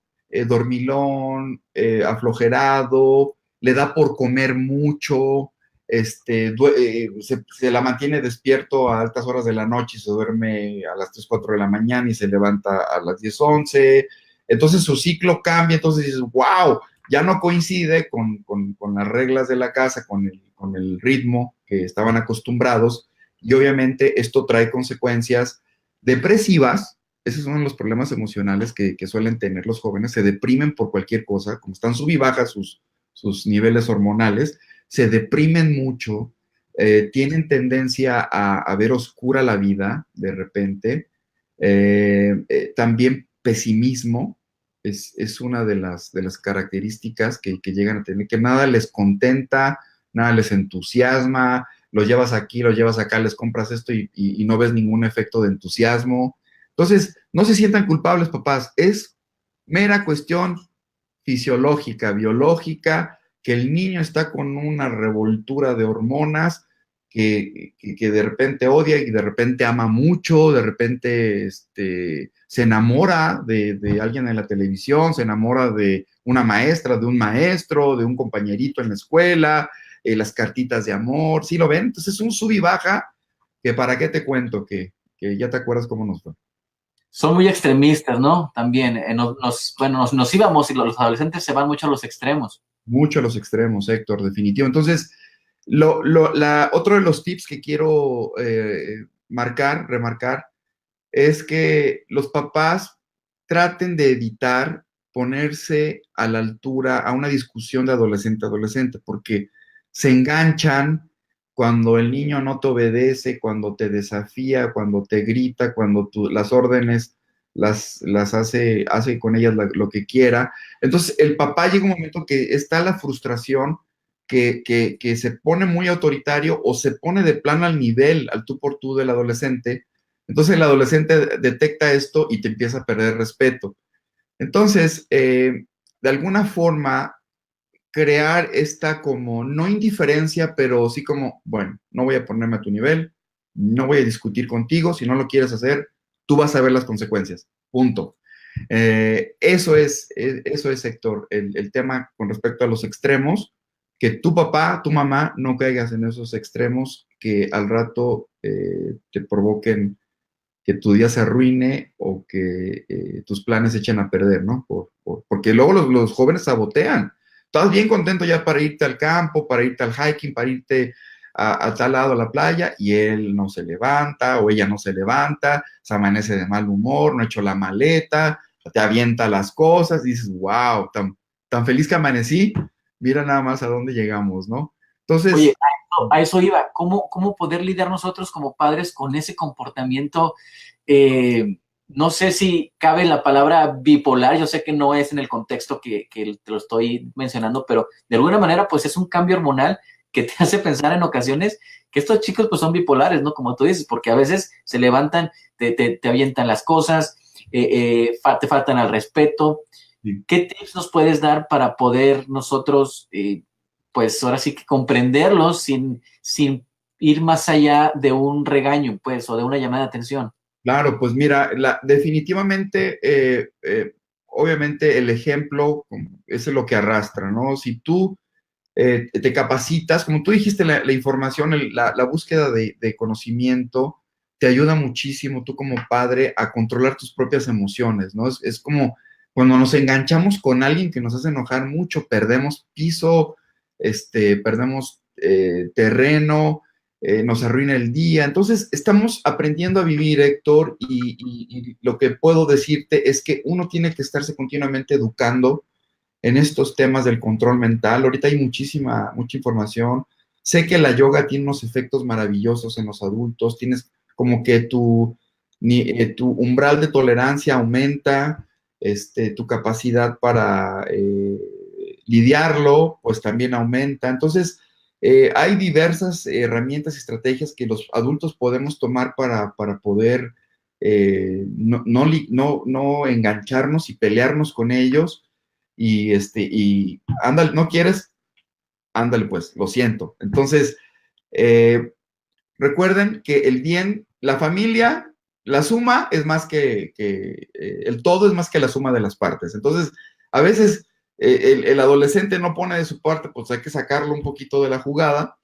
dormilón, aflojerado, le da por comer mucho, se la mantiene despierto a altas horas de la noche y se duerme a las 3 4 de la mañana y se levanta a las 10 11. Entonces su ciclo cambia, entonces dices, wow, ya no coincide con las reglas de la casa, con el ritmo que estaban acostumbrados, y obviamente esto trae consecuencias depresivas. Esos son los problemas emocionales que suelen tener los jóvenes, se deprimen por cualquier cosa, como están sub y bajas sus niveles hormonales, se deprimen mucho, tienen tendencia a ver oscura la vida de repente, también pesimismo es una de las características que llegan a tener, que nada les contenta, nada les entusiasma, los llevas aquí, los llevas acá, les compras esto y no ves ningún efecto de entusiasmo. Entonces, no se sientan culpables, papás, es mera cuestión fisiológica, biológica, que el niño está con una revoltura de hormonas que de repente odia y de repente ama mucho, de repente se enamora de alguien en la televisión, se enamora de una maestra, de un maestro, de un compañerito en la escuela, las cartitas de amor, ¿sí lo ven? Entonces es un sub y baja que para qué te cuento, que ya te acuerdas cómo nos fue. Son muy extremistas, ¿no? También, bueno, nos íbamos y los adolescentes se van mucho a los extremos. Mucho a los extremos, Héctor, definitivo. Entonces, otro de los tips que quiero remarcar, es que los papás traten de evitar ponerse a la altura a una discusión de adolescente a adolescente, porque se enganchan cuando el niño no te obedece, cuando te desafía, cuando te grita, cuando las órdenes las hace con ellas lo que quiera. Entonces, el papá llega un momento que está la frustración, que se pone muy autoritario o se pone de plano al nivel, al tú por tú del adolescente. Entonces el adolescente detecta esto y te empieza a perder respeto. Entonces, de alguna forma, crear esta como, no indiferencia, pero sí como, bueno, no voy a ponerme a tu nivel, no voy a discutir contigo, si no lo quieres hacer, tú vas a ver las consecuencias, punto. Eso es, Héctor, el tema con respecto a los extremos, que tu papá, tu mamá, no caigas en esos extremos que al rato te provoquen que tu día se arruine o que tus planes se echen a perder, ¿no? Porque luego los jóvenes sabotean. Estás bien contento ya para irte al campo, para irte al hiking, para irte a tal lado a la playa, y él no se levanta o ella no se levanta, se amanece de mal humor, no ha hecho la maleta, te avienta las cosas, y dices, wow, tan feliz que amanecí, mira nada más a dónde llegamos, ¿no? Oye, Entonces, a eso iba. ¿Cómo poder lidiar nosotros como padres con ese comportamiento? No sé si cabe la palabra bipolar, yo sé que no es en el contexto que te lo estoy mencionando, pero de alguna manera pues es un cambio hormonal que te hace pensar en ocasiones que estos chicos pues son bipolares, ¿no? Como tú dices, porque a veces se levantan, te avientan las cosas, te faltan al respeto. sí. ¿Qué tips nos puedes dar para poder nosotros, pues ahora sí que comprenderlos sin ir más allá de un regaño, pues, o de una llamada de atención? Claro, pues mira, definitivamente, obviamente el ejemplo es lo que arrastra, ¿no? Si tú te capacitas, como tú dijiste, la información, la búsqueda de conocimiento te ayuda muchísimo tú como padre a controlar tus propias emociones, ¿no? Es como cuando nos enganchamos con alguien que nos hace enojar mucho, perdemos piso, perdemos terreno, nos arruina el día. Entonces, estamos aprendiendo a vivir, Héctor, y lo que puedo decirte es que uno tiene que estarse continuamente educando en estos temas del control mental. Ahorita hay mucha información. Sé que la yoga tiene unos efectos maravillosos en los adultos. Tienes como que tu umbral de tolerancia aumenta, tu capacidad para lidiarlo, pues también aumenta. Entonces, hay diversas herramientas y estrategias que los adultos podemos tomar para poder no engancharnos y pelearnos con ellos y ándale, ¿no quieres? Ándale, pues, lo siento. Entonces, eh, recuerden que el bien, la familia, la suma es más el todo es más que la suma de las partes. Entonces, a veces el adolescente no pone de su parte, pues hay que sacarlo un poquito de la jugada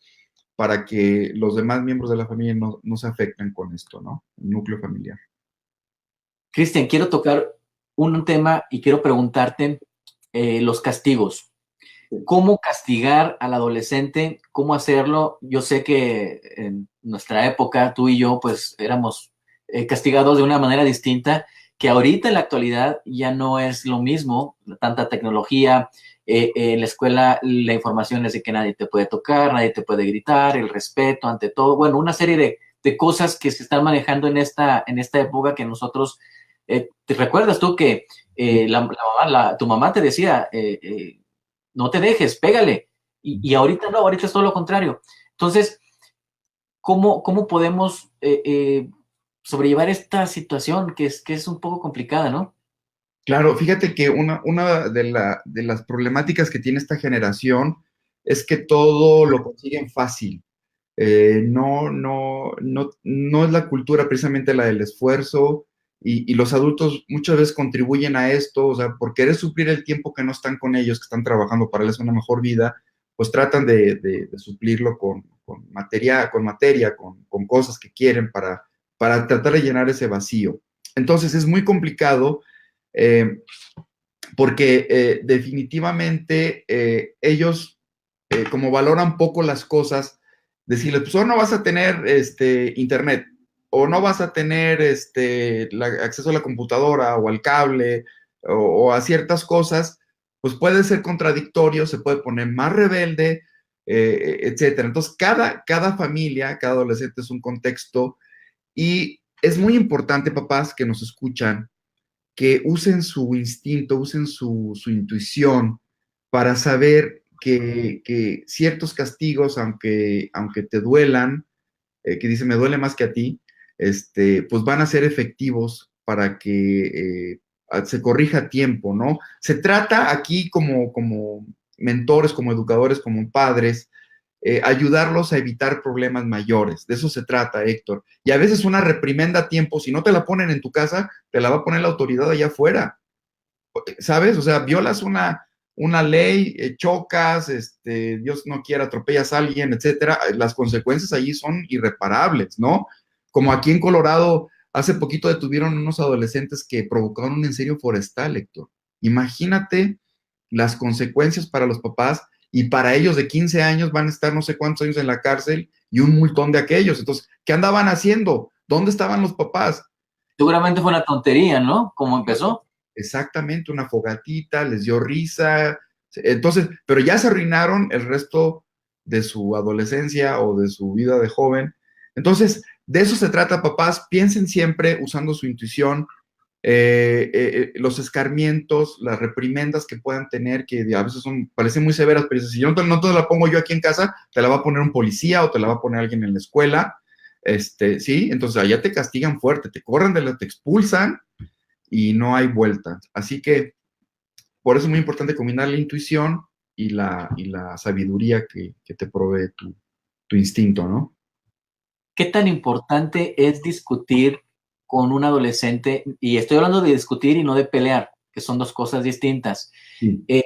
para que los demás miembros de la familia no se afecten con esto, ¿no? El núcleo familiar. Cristian, quiero tocar un tema y quiero preguntarte los castigos. ¿Cómo castigar al adolescente? ¿Cómo hacerlo? Yo sé que en nuestra época, tú y yo, pues éramos castigados de una manera distinta, que ahorita en la actualidad ya no es lo mismo, tanta tecnología. En la escuela la información es de que nadie te puede tocar, nadie te puede gritar, el respeto ante todo. Bueno, una serie de cosas que se están manejando en esta época que nosotros, ¿te recuerdas tú que tu mamá te decía, no te dejes, pégale? Y ahorita no, ahorita es todo lo contrario. Entonces, ¿cómo podemos sobrellevar esta situación que es un poco complicada, ¿no? Claro, fíjate que una de las problemáticas que tiene esta generación es que todo lo consiguen fácil. No es la cultura precisamente la del esfuerzo y los adultos muchas veces contribuyen a esto, o sea, por querer suplir el tiempo que no están con ellos, que están trabajando para darles una mejor vida, pues tratan de suplirlo con cosas que quieren para tratar de llenar ese vacío. Entonces es muy complicado eh, porque definitivamente ellos, como valoran poco las cosas, decirles, pues, no vas a tener internet, o no vas a tener acceso a la computadora o al cable o a ciertas cosas, pues puede ser contradictorio, se puede poner más rebelde, etcétera. Entonces, cada familia, cada adolescente es un contexto y es muy importante, papás que nos escuchan, que usen su instinto, usen su intuición para saber que ciertos castigos, aunque te duelan, que dice, me duele más que a ti, pues van a ser efectivos para que se corrija a tiempo, ¿no? Se trata aquí como mentores, como educadores, como padres, ayudarlos a evitar problemas mayores. De eso se trata, Héctor. Y a veces una reprimenda a tiempo, si no te la ponen en tu casa, te la va a poner la autoridad allá afuera. ¿Sabes? O sea, violas una ley, chocas, Dios no quiera, atropellas a alguien, etcétera. Las consecuencias allí son irreparables, ¿no? Como aquí en Colorado, hace poquito detuvieron unos adolescentes que provocaron un incendio forestal, Héctor. Imagínate las consecuencias para los papás y para ellos de 15 años van a estar no sé cuántos años en la cárcel y un multón de aquellos. Entonces, ¿qué andaban haciendo? ¿Dónde estaban los papás? Seguramente fue una tontería, ¿no? Como empezó. Exactamente, una fogatita, les dio risa. Entonces, pero ya se arruinaron el resto de su adolescencia o de su vida de joven. Entonces, de eso se trata, papás. Piensen siempre usando su intuición, los escarmientos, las reprimendas que puedan tener, que a veces parecen muy severas, pero si yo no te la pongo yo aquí en casa, te la va a poner un policía o te la va a poner alguien en la escuela. Sí, entonces allá te castigan fuerte, te corren te expulsan y no hay vuelta. Así que por eso es muy importante combinar la intuición y la sabiduría que te provee tu instinto, ¿no? ¿Qué tan importante es discutir con un adolescente? Y estoy hablando de discutir y no de pelear, que son dos cosas distintas. Sí. Eh,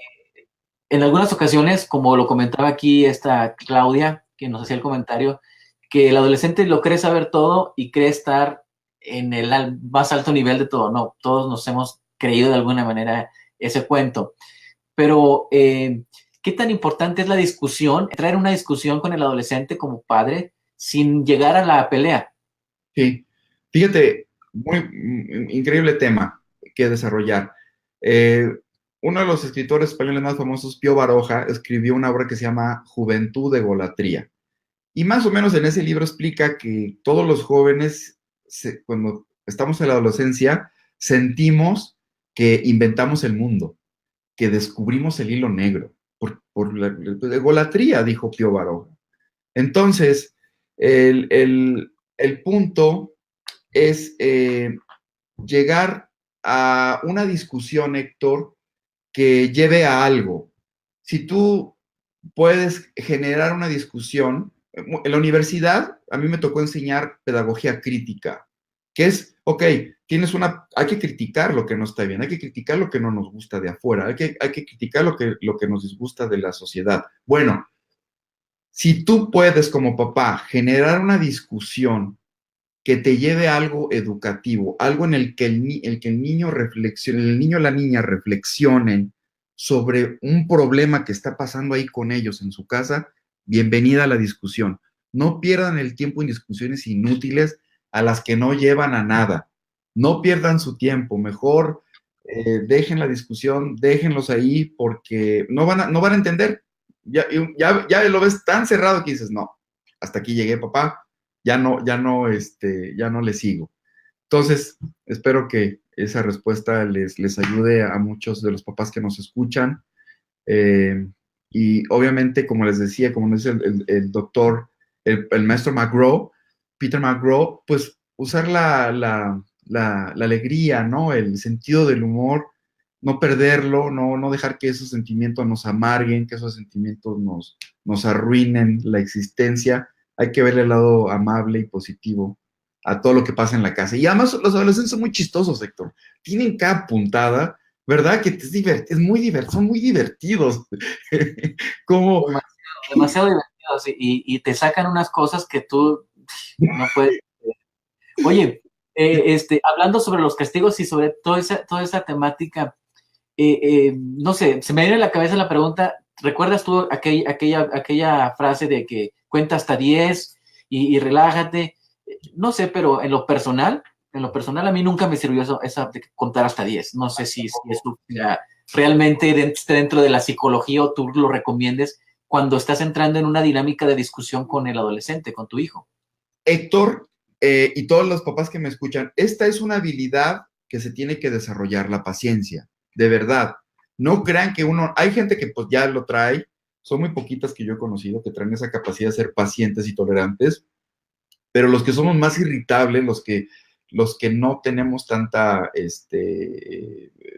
en algunas ocasiones, como lo comentaba aquí esta Claudia, que nos hacía el comentario, que el adolescente lo cree saber todo y cree estar en el más alto nivel de todo. No, todos nos hemos creído de alguna manera ese cuento. Pero, ¿qué tan importante es la discusión, traer una discusión con el adolescente como padre sin llegar a la pelea? Sí, fíjate, muy increíble tema que desarrollar. Eh, Uno de los escritores españoles más famosos, Pío Baroja, escribió una obra que se llama Juventud de Egolatría. Y más o menos en ese libro explica que todos los jóvenes, cuando estamos en la adolescencia, sentimos que inventamos el mundo, que descubrimos el hilo negro, por la egolatría, dijo Pío Baroja. Entonces, el punto es llegar a una discusión, Héctor, que lleve a algo. Si tú puedes generar una discusión, en la universidad a mí me tocó enseñar pedagogía crítica, que es, ok, hay que criticar lo que no está bien, hay que criticar lo que no nos gusta de afuera, hay que criticar lo que nos disgusta de la sociedad. Bueno, si tú puedes como papá generar una discusión que te lleve a algo educativo, algo en el que el niño reflexione, el niño o la niña reflexionen sobre un problema que está pasando ahí con ellos en su casa, bienvenida a la discusión. No pierdan el tiempo en discusiones inútiles a las que no llevan a nada. No pierdan su tiempo, mejor dejen la discusión, déjenlos ahí porque no van a entender. Ya lo ves tan cerrado que dices, no, hasta aquí llegué, papá, ya no le sigo. Entonces, espero que esa respuesta les ayude a muchos de los papás que nos escuchan. Eh, y obviamente, como les decía, como nos dice el doctor, el maestro McGraw, Peter McGraw, pues usar la alegría, ¿no? El sentido del humor, no perderlo, no dejar que esos sentimientos nos amarguen, que esos sentimientos nos arruinen la existencia. Hay que ver el lado amable y positivo a todo lo que pasa en la casa. Y además los adolescentes son muy chistosos, Héctor. Tienen cada puntada, ¿verdad? Que es muy divertido, son muy divertidos. Como, Demasiado, demasiado divertido, sí, y te sacan unas cosas que tú no puedes. Oye, hablando sobre los castigos y sobre toda esa temática, no sé, se me viene a la cabeza la pregunta, ¿recuerdas tú aquella frase de que cuenta hasta 10 y relájate? No sé, pero en lo personal a mí nunca me sirvió esa de contar hasta 10. No sé si eso realmente esté dentro de la psicología o tú lo recomiendes cuando estás entrando en una dinámica de discusión con el adolescente, con tu hijo. Héctor, y todos los papás que me escuchan, esta es una habilidad que se tiene que desarrollar, la paciencia, de verdad. No crean que hay gente que pues ya lo trae, son muy poquitas que yo he conocido que traen esa capacidad de ser pacientes y tolerantes, pero los que somos más irritables, los que no tenemos tanta,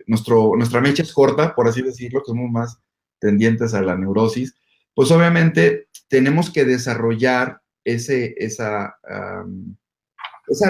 nuestra mecha es corta, por así decirlo, que somos más tendientes a la neurosis, pues obviamente tenemos que desarrollar esa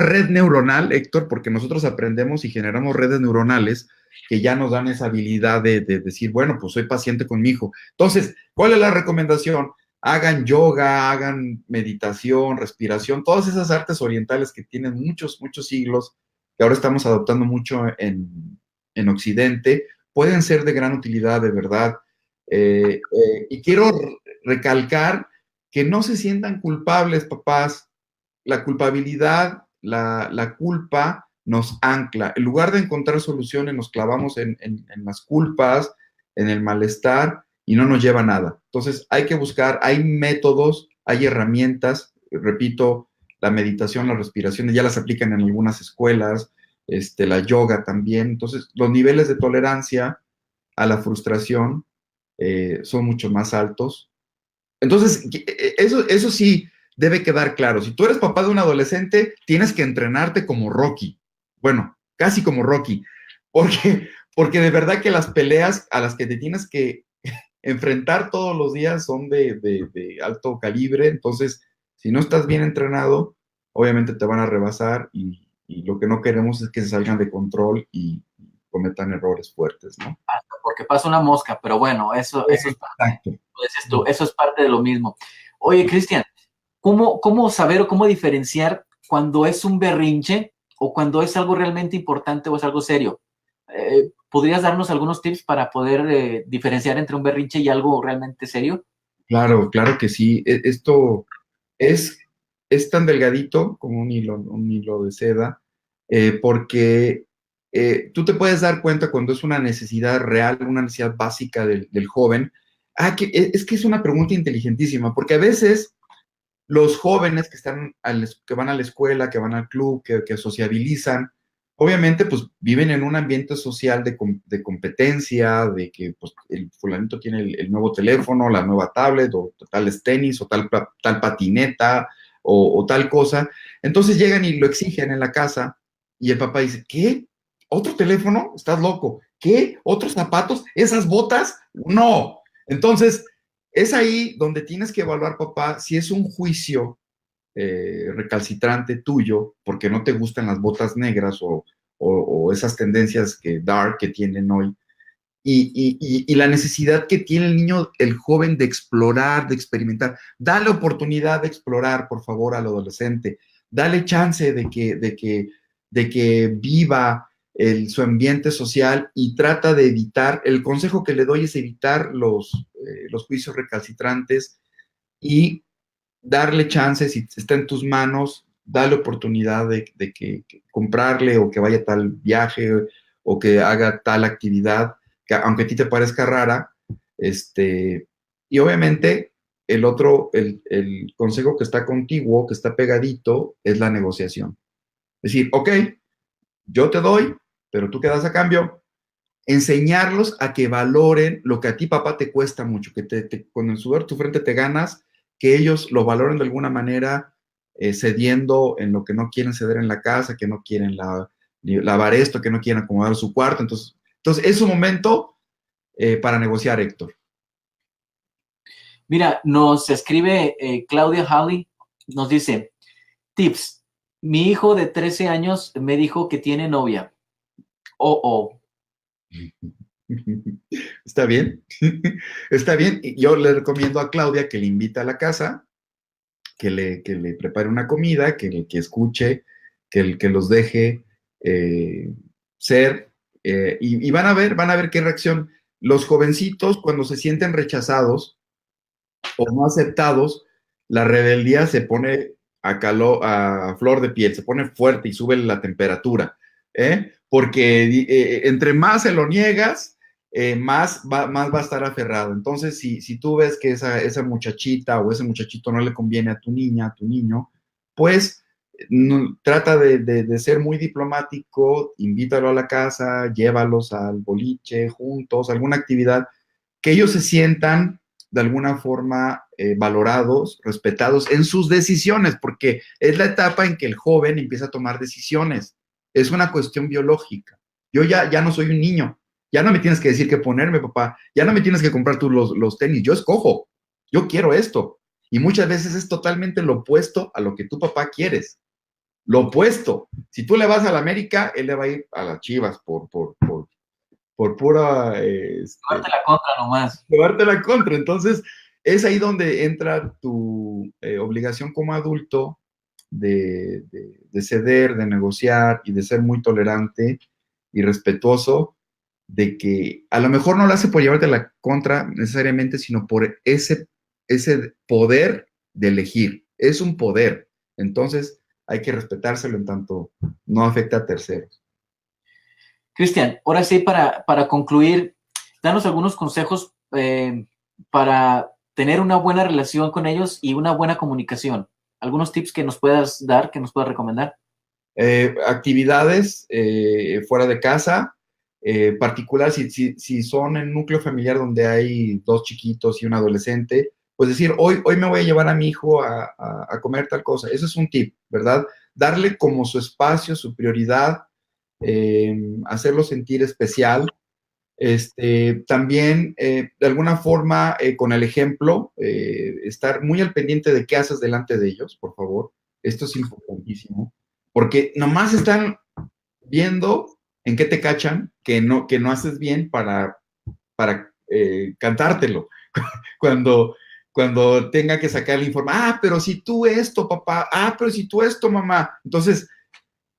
red neuronal, Héctor, porque nosotros aprendemos y generamos redes neuronales que ya nos dan esa habilidad de decir, bueno, pues soy paciente con mi hijo. Entonces, ¿cuál es la recomendación? Hagan yoga, hagan meditación, respiración, todas esas artes orientales que tienen muchos, muchos siglos, que ahora estamos adoptando mucho en Occidente, pueden ser de gran utilidad, de verdad. Y quiero recalcar que no se sientan culpables, papás. La culpabilidad, la culpa nos ancla. En lugar de encontrar soluciones, nos clavamos en las culpas, en el malestar y no nos lleva a nada. Entonces hay que buscar, hay métodos, hay herramientas, repito, la meditación, las respiraciones ya las aplican en algunas escuelas, la yoga también. Entonces los niveles de tolerancia a la frustración son mucho más altos. Entonces, eso sí debe quedar claro. Si tú eres papá de un adolescente, tienes que entrenarte como Rocky. Bueno, casi como Rocky. Porque, porque de verdad que las peleas a las que te tienes que enfrentar todos los días son de alto calibre. Entonces, si no estás bien entrenado, obviamente te van a rebasar y lo que no queremos es que se salgan de control y cometan errores fuertes, ¿no? porque pasa una mosca, pero bueno, eso es parte, Exacto. como dices tú, eso es parte de lo mismo. Oye, Cristian, ¿cómo saber o cómo diferenciar cuando es un berrinche o cuando es algo realmente importante o es algo serio? ¿Podrías darnos algunos tips para poder diferenciar entre un berrinche y algo realmente serio? Claro, claro que sí. Esto es, es tan delgadito como un hilo de seda, porque tú te puedes dar cuenta cuando es una necesidad real, una necesidad básica del joven. Es que es una pregunta inteligentísima, porque a veces los jóvenes que que van a la escuela, que van al club, que sociabilizan, obviamente pues viven en un ambiente social de competencia, de que pues el fulanito tiene el nuevo teléfono, la nueva tablet, o tales tenis, o tal patineta, o tal cosa. Entonces llegan y lo exigen en la casa, y el papá dice, ¿qué? ¿Otro teléfono? Estás loco. ¿Qué? ¿Otros zapatos? ¿Esas botas? No. Entonces, es ahí donde tienes que evaluar, papá, si es un juicio recalcitrante tuyo, porque no te gustan las botas negras o esas tendencias dark que tienen hoy, y la necesidad que tiene el niño, el joven, de explorar, de experimentar. Dale oportunidad de explorar, por favor, al adolescente. Dale chance de que viva su ambiente social, y trata de evitar, el consejo que le doy es evitar los juicios recalcitrantes, y darle chance, si está en tus manos, dale oportunidad de que comprarle, o que vaya a tal viaje, o que haga tal actividad, que aunque a ti te parezca rara. Y obviamente el consejo que está contigo, que está pegadito, es la negociación. Es decir, ok, yo te doy, pero tú quedas a cambio. Enseñarlos a que valoren lo que a ti, papá, te cuesta mucho, que con el sudor de tu frente te ganas, que ellos lo valoren de alguna manera, cediendo en lo que no quieren ceder en la casa, que no quieren lavar esto, que no quieren acomodar su cuarto. Entonces es un momento para negociar, Héctor. Mira, nos escribe Claudia Halley, nos dice, tips, mi hijo de 13 años me dijo que tiene novia. Oh, oh. ¿Está bien? Está bien. Y yo le recomiendo a Claudia que le invite a la casa, que le prepare una comida, que escuche, que los deje ser, y van a ver qué reacción. Los jovencitos, cuando se sienten rechazados o no aceptados, la rebeldía se pone a flor de piel, se pone fuerte y sube la temperatura, porque entre más se lo niegas, más va a estar aferrado. Entonces, si tú ves que esa muchachita o ese muchachito no le conviene a tu niña, a tu niño, pues trata de ser muy diplomático, invítalo a la casa, llévalos al boliche juntos, alguna actividad, que ellos se sientan de alguna forma valorados, respetados en sus decisiones, porque es la etapa en que el joven empieza a tomar decisiones. Es una cuestión biológica. Yo ya no soy un niño. Ya no me tienes que decir qué ponerme, papá. Ya no me tienes que comprar tú los tenis. Yo escojo. Yo quiero esto. Y muchas veces es totalmente lo opuesto a lo que tu papá quieres. Lo opuesto. Si tú le vas a la América, él le va a ir a las Chivas por pura Llevarte la contra nomás. llevarte la contra. Entonces, es ahí donde entra tu obligación como adulto de ceder, de negociar y de ser muy tolerante y respetuoso, de que a lo mejor no lo hace por llevarte la contra necesariamente, sino por ese poder de elegir. Es un poder. Entonces, hay que respetárselo en tanto no afecta a terceros. Cristian, ahora sí, para concluir, danos algunos consejos para tener una buena relación con ellos y una buena comunicación. Algunos tips que nos puedas dar, que nos puedas recomendar. Actividades fuera de casa, particular si son en núcleo familiar donde hay dos chiquitos y un adolescente, pues decir, hoy me voy a llevar a mi hijo a comer tal cosa. Ese es un tip, ¿verdad? Darle como su espacio, su prioridad, hacerlo sentir especial. También, de alguna forma, con el ejemplo, estar muy al pendiente de qué haces delante de ellos, por favor. Esto es importantísimo, porque nomás están viendo en qué te cachan, que no haces bien, para para cantártelo. Cuando, cuando tenga que sacar el informe, pero si tú esto, papá, pero si tú esto, mamá. Entonces,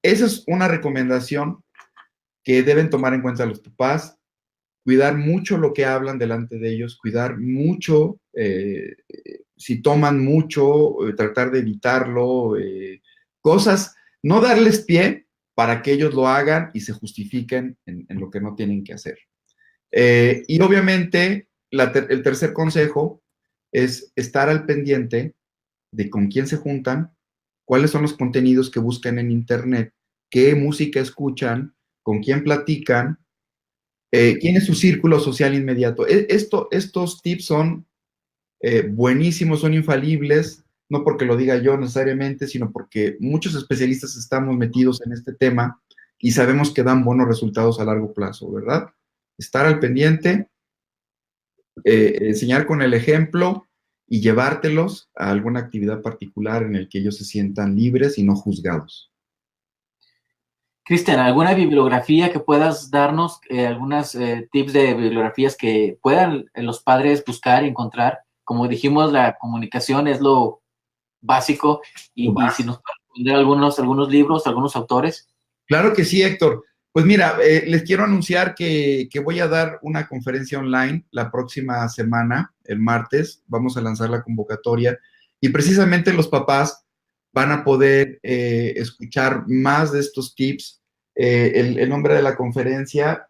esa es una recomendación que deben tomar en cuenta los papás, cuidar mucho lo que hablan delante de ellos, cuidar mucho, si toman mucho, tratar de evitarlo, cosas, no darles pie para que ellos lo hagan y se justifiquen en lo que no tienen que hacer. Y obviamente, el tercer consejo es estar al pendiente de con quién se juntan, cuáles son los contenidos que buscan en Internet, qué música escuchan, con quién platican, quién es su círculo social inmediato. Estos tips son buenísimos, son infalibles, no porque lo diga yo necesariamente, sino porque muchos especialistas estamos metidos en este tema y sabemos que dan buenos resultados a largo plazo, ¿verdad? Estar al pendiente, enseñar con el ejemplo y llevártelos a alguna actividad particular en el que ellos se sientan libres y no juzgados. Cristian, ¿alguna bibliografía que puedas darnos, algunas tips de bibliografías que puedan los padres buscar y encontrar? Como dijimos, la comunicación es lo básico y si nos pueden poner algunos libros, algunos autores. Claro que sí, Héctor. Pues mira, les quiero anunciar que voy a dar una conferencia online la próxima semana, el martes. Vamos a lanzar la convocatoria y precisamente los papás van a poder escuchar más de estos tips. El nombre de la conferencia,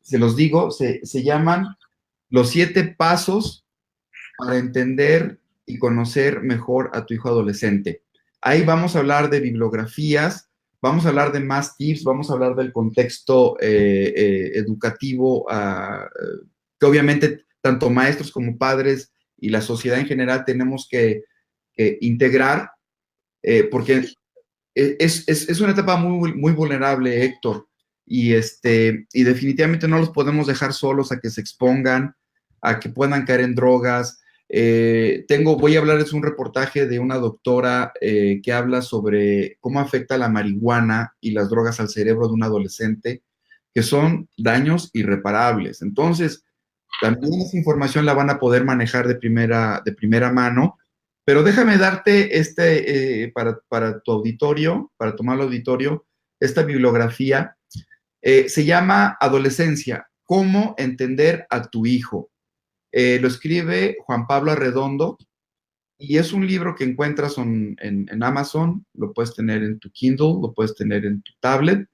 se los digo, se llaman Los 7 pasos para entender y conocer mejor a tu hijo adolescente. Ahí vamos a hablar de bibliografías, vamos a hablar de más tips, vamos a hablar del contexto educativo, que obviamente tanto maestros como padres y la sociedad en general tenemos que integrar, porque es una etapa muy vulnerable, Héctor, y definitivamente no los podemos dejar solos a que se expongan, a que puedan caer en drogas. Voy a hablarles un reportaje de una doctora que habla sobre cómo afecta la marihuana y las drogas al cerebro de un adolescente, que son daños irreparables. Entonces, también esa información la van a poder manejar de primera mano, pero déjame darte para tu auditorio, para tomar el auditorio, esta bibliografía. Se llama Adolescencia, ¿cómo entender a tu hijo? Lo escribe Juan Pablo Arredondo y es un libro que encuentras en Amazon, lo puedes tener en tu Kindle, lo puedes tener en tu tablet.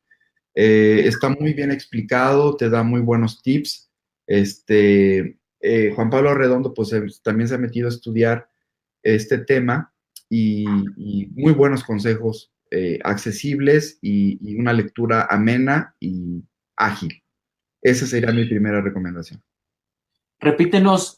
Está muy bien explicado, te da muy buenos tips. Juan Pablo Arredondo pues también se ha metido a estudiar este tema y muy buenos consejos accesibles y una lectura amena y ágil. Esa sería mi primera recomendación. Repítenos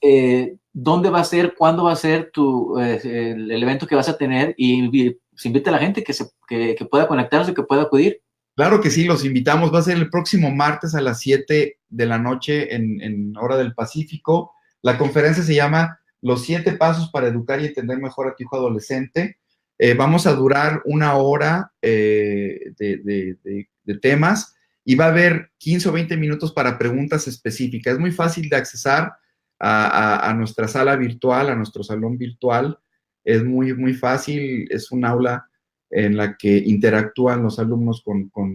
dónde va a ser, cuándo va a ser el evento que vas a tener y se invita a la gente que pueda conectarse, que pueda acudir. Claro que sí, los invitamos. Va a ser el próximo martes a las 7 de la noche en hora del Pacífico. La conferencia se llama Los 7 pasos para educar y entender mejor a tu hijo adolescente. Vamos a durar 1 hora de temas y va a haber 15 o 20 minutos para preguntas específicas. Es muy fácil de accesar a nuestra sala virtual, a nuestro salón virtual. Es muy fácil, es un aula en la que interactúan los alumnos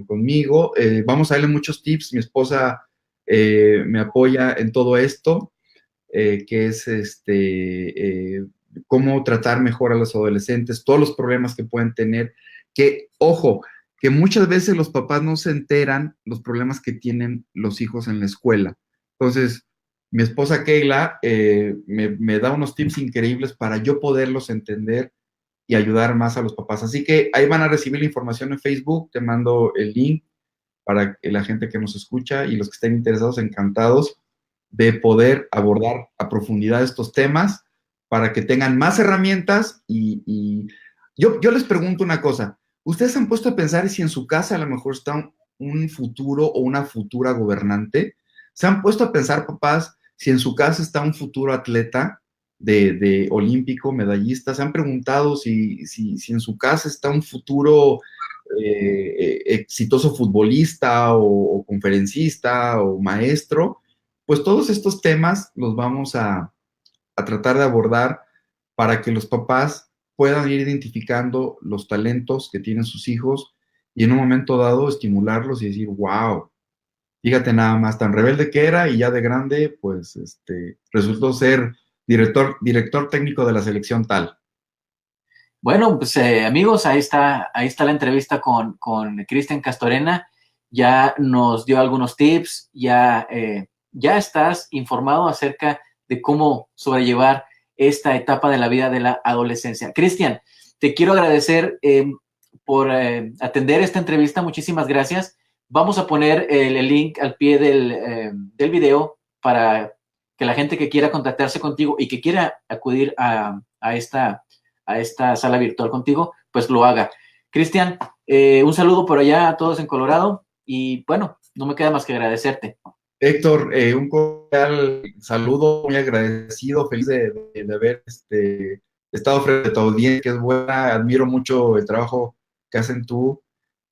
conmigo. Vamos a darle muchos tips. Mi esposa me apoya en todo esto, que es cómo tratar mejor a los adolescentes, todos los problemas que pueden tener, que, ojo, que muchas veces los papás no se enteran los problemas que tienen los hijos en la escuela. Entonces, mi esposa Keila me da unos tips increíbles para yo poderlos entender y ayudar más a los papás. Así que ahí van a recibir la información en Facebook, te mando el link para que la gente que nos escucha y los que estén interesados, encantados de poder abordar a profundidad estos temas para que tengan más herramientas y yo les pregunto una cosa, ¿ustedes han puesto a pensar si en su casa a lo mejor está un futuro o una futura gobernante? ¿Se han puesto a pensar, papás, si en su casa está un futuro atleta de olímpico, medallista? ¿Se han preguntado si en su casa está un futuro exitoso futbolista o conferencista o maestro? pues todos estos temas los vamos a tratar de abordar para que los papás puedan ir identificando los talentos que tienen sus hijos y en un momento dado estimularlos y decir, wow, fíjate nada más, tan rebelde que era y ya de grande, pues resultó ser director técnico de la selección tal. Bueno, pues amigos, ahí está la entrevista con Cristian Castorena. Ya nos dio algunos tips, ya estás informado acerca de cómo sobrellevar esta etapa de la vida de la adolescencia. Cristian, te quiero agradecer por atender esta entrevista. Muchísimas gracias. Vamos a poner el link al pie del video para que la gente que quiera contactarse contigo y que quiera acudir a esta sala virtual contigo, pues lo haga. Cristian, un saludo por allá a todos en Colorado y bueno, no me queda más que agradecerte. Héctor, un cordial saludo, muy agradecido, feliz de haber estado frente a tu audiencia, que es buena, admiro mucho el trabajo que hacen tú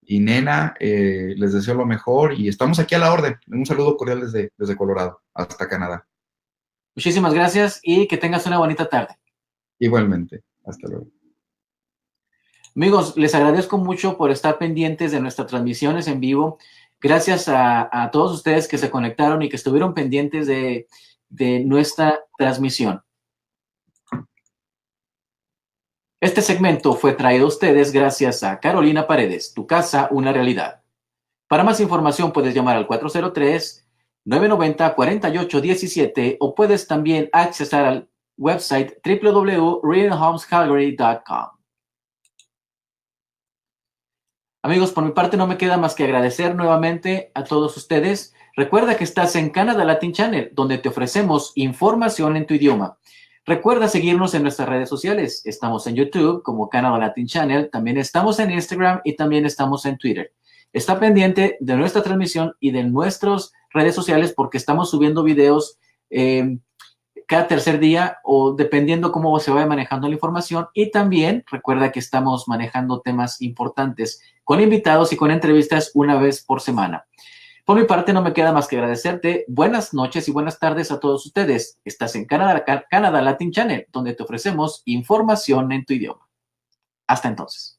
y Nena, les deseo lo mejor y estamos aquí a la orden. Un saludo cordial desde Colorado hasta Canadá. Muchísimas gracias y que tengas una bonita tarde. Igualmente, hasta luego. Amigos, les agradezco mucho por estar pendientes de nuestras transmisiones en vivo. Gracias a todos ustedes que se conectaron y que estuvieron pendientes de nuestra transmisión. Este segmento fue traído a ustedes gracias a Carolina Paredes, tu casa, una realidad. Para más información puedes llamar al 403-990-4817 o puedes también accesar al website www.realhomescalgary.com. Amigos, por mi parte no me queda más que agradecer nuevamente a todos ustedes. Recuerda que estás en Canada Latin Channel, donde te ofrecemos información en tu idioma. Recuerda seguirnos en nuestras redes sociales. Estamos en YouTube como Canada Latin Channel, también estamos en Instagram y también estamos en Twitter. Está pendiente de nuestra transmisión y de nuestras redes sociales porque estamos subiendo videos cada tercer día o dependiendo cómo se vaya manejando la información. Y también recuerda que estamos manejando temas importantes con invitados y con entrevistas una vez por semana. Por mi parte, no me queda más que agradecerte. Buenas noches y buenas tardes a todos ustedes. Estás en Canada Latin Channel, donde te ofrecemos información en tu idioma. Hasta entonces.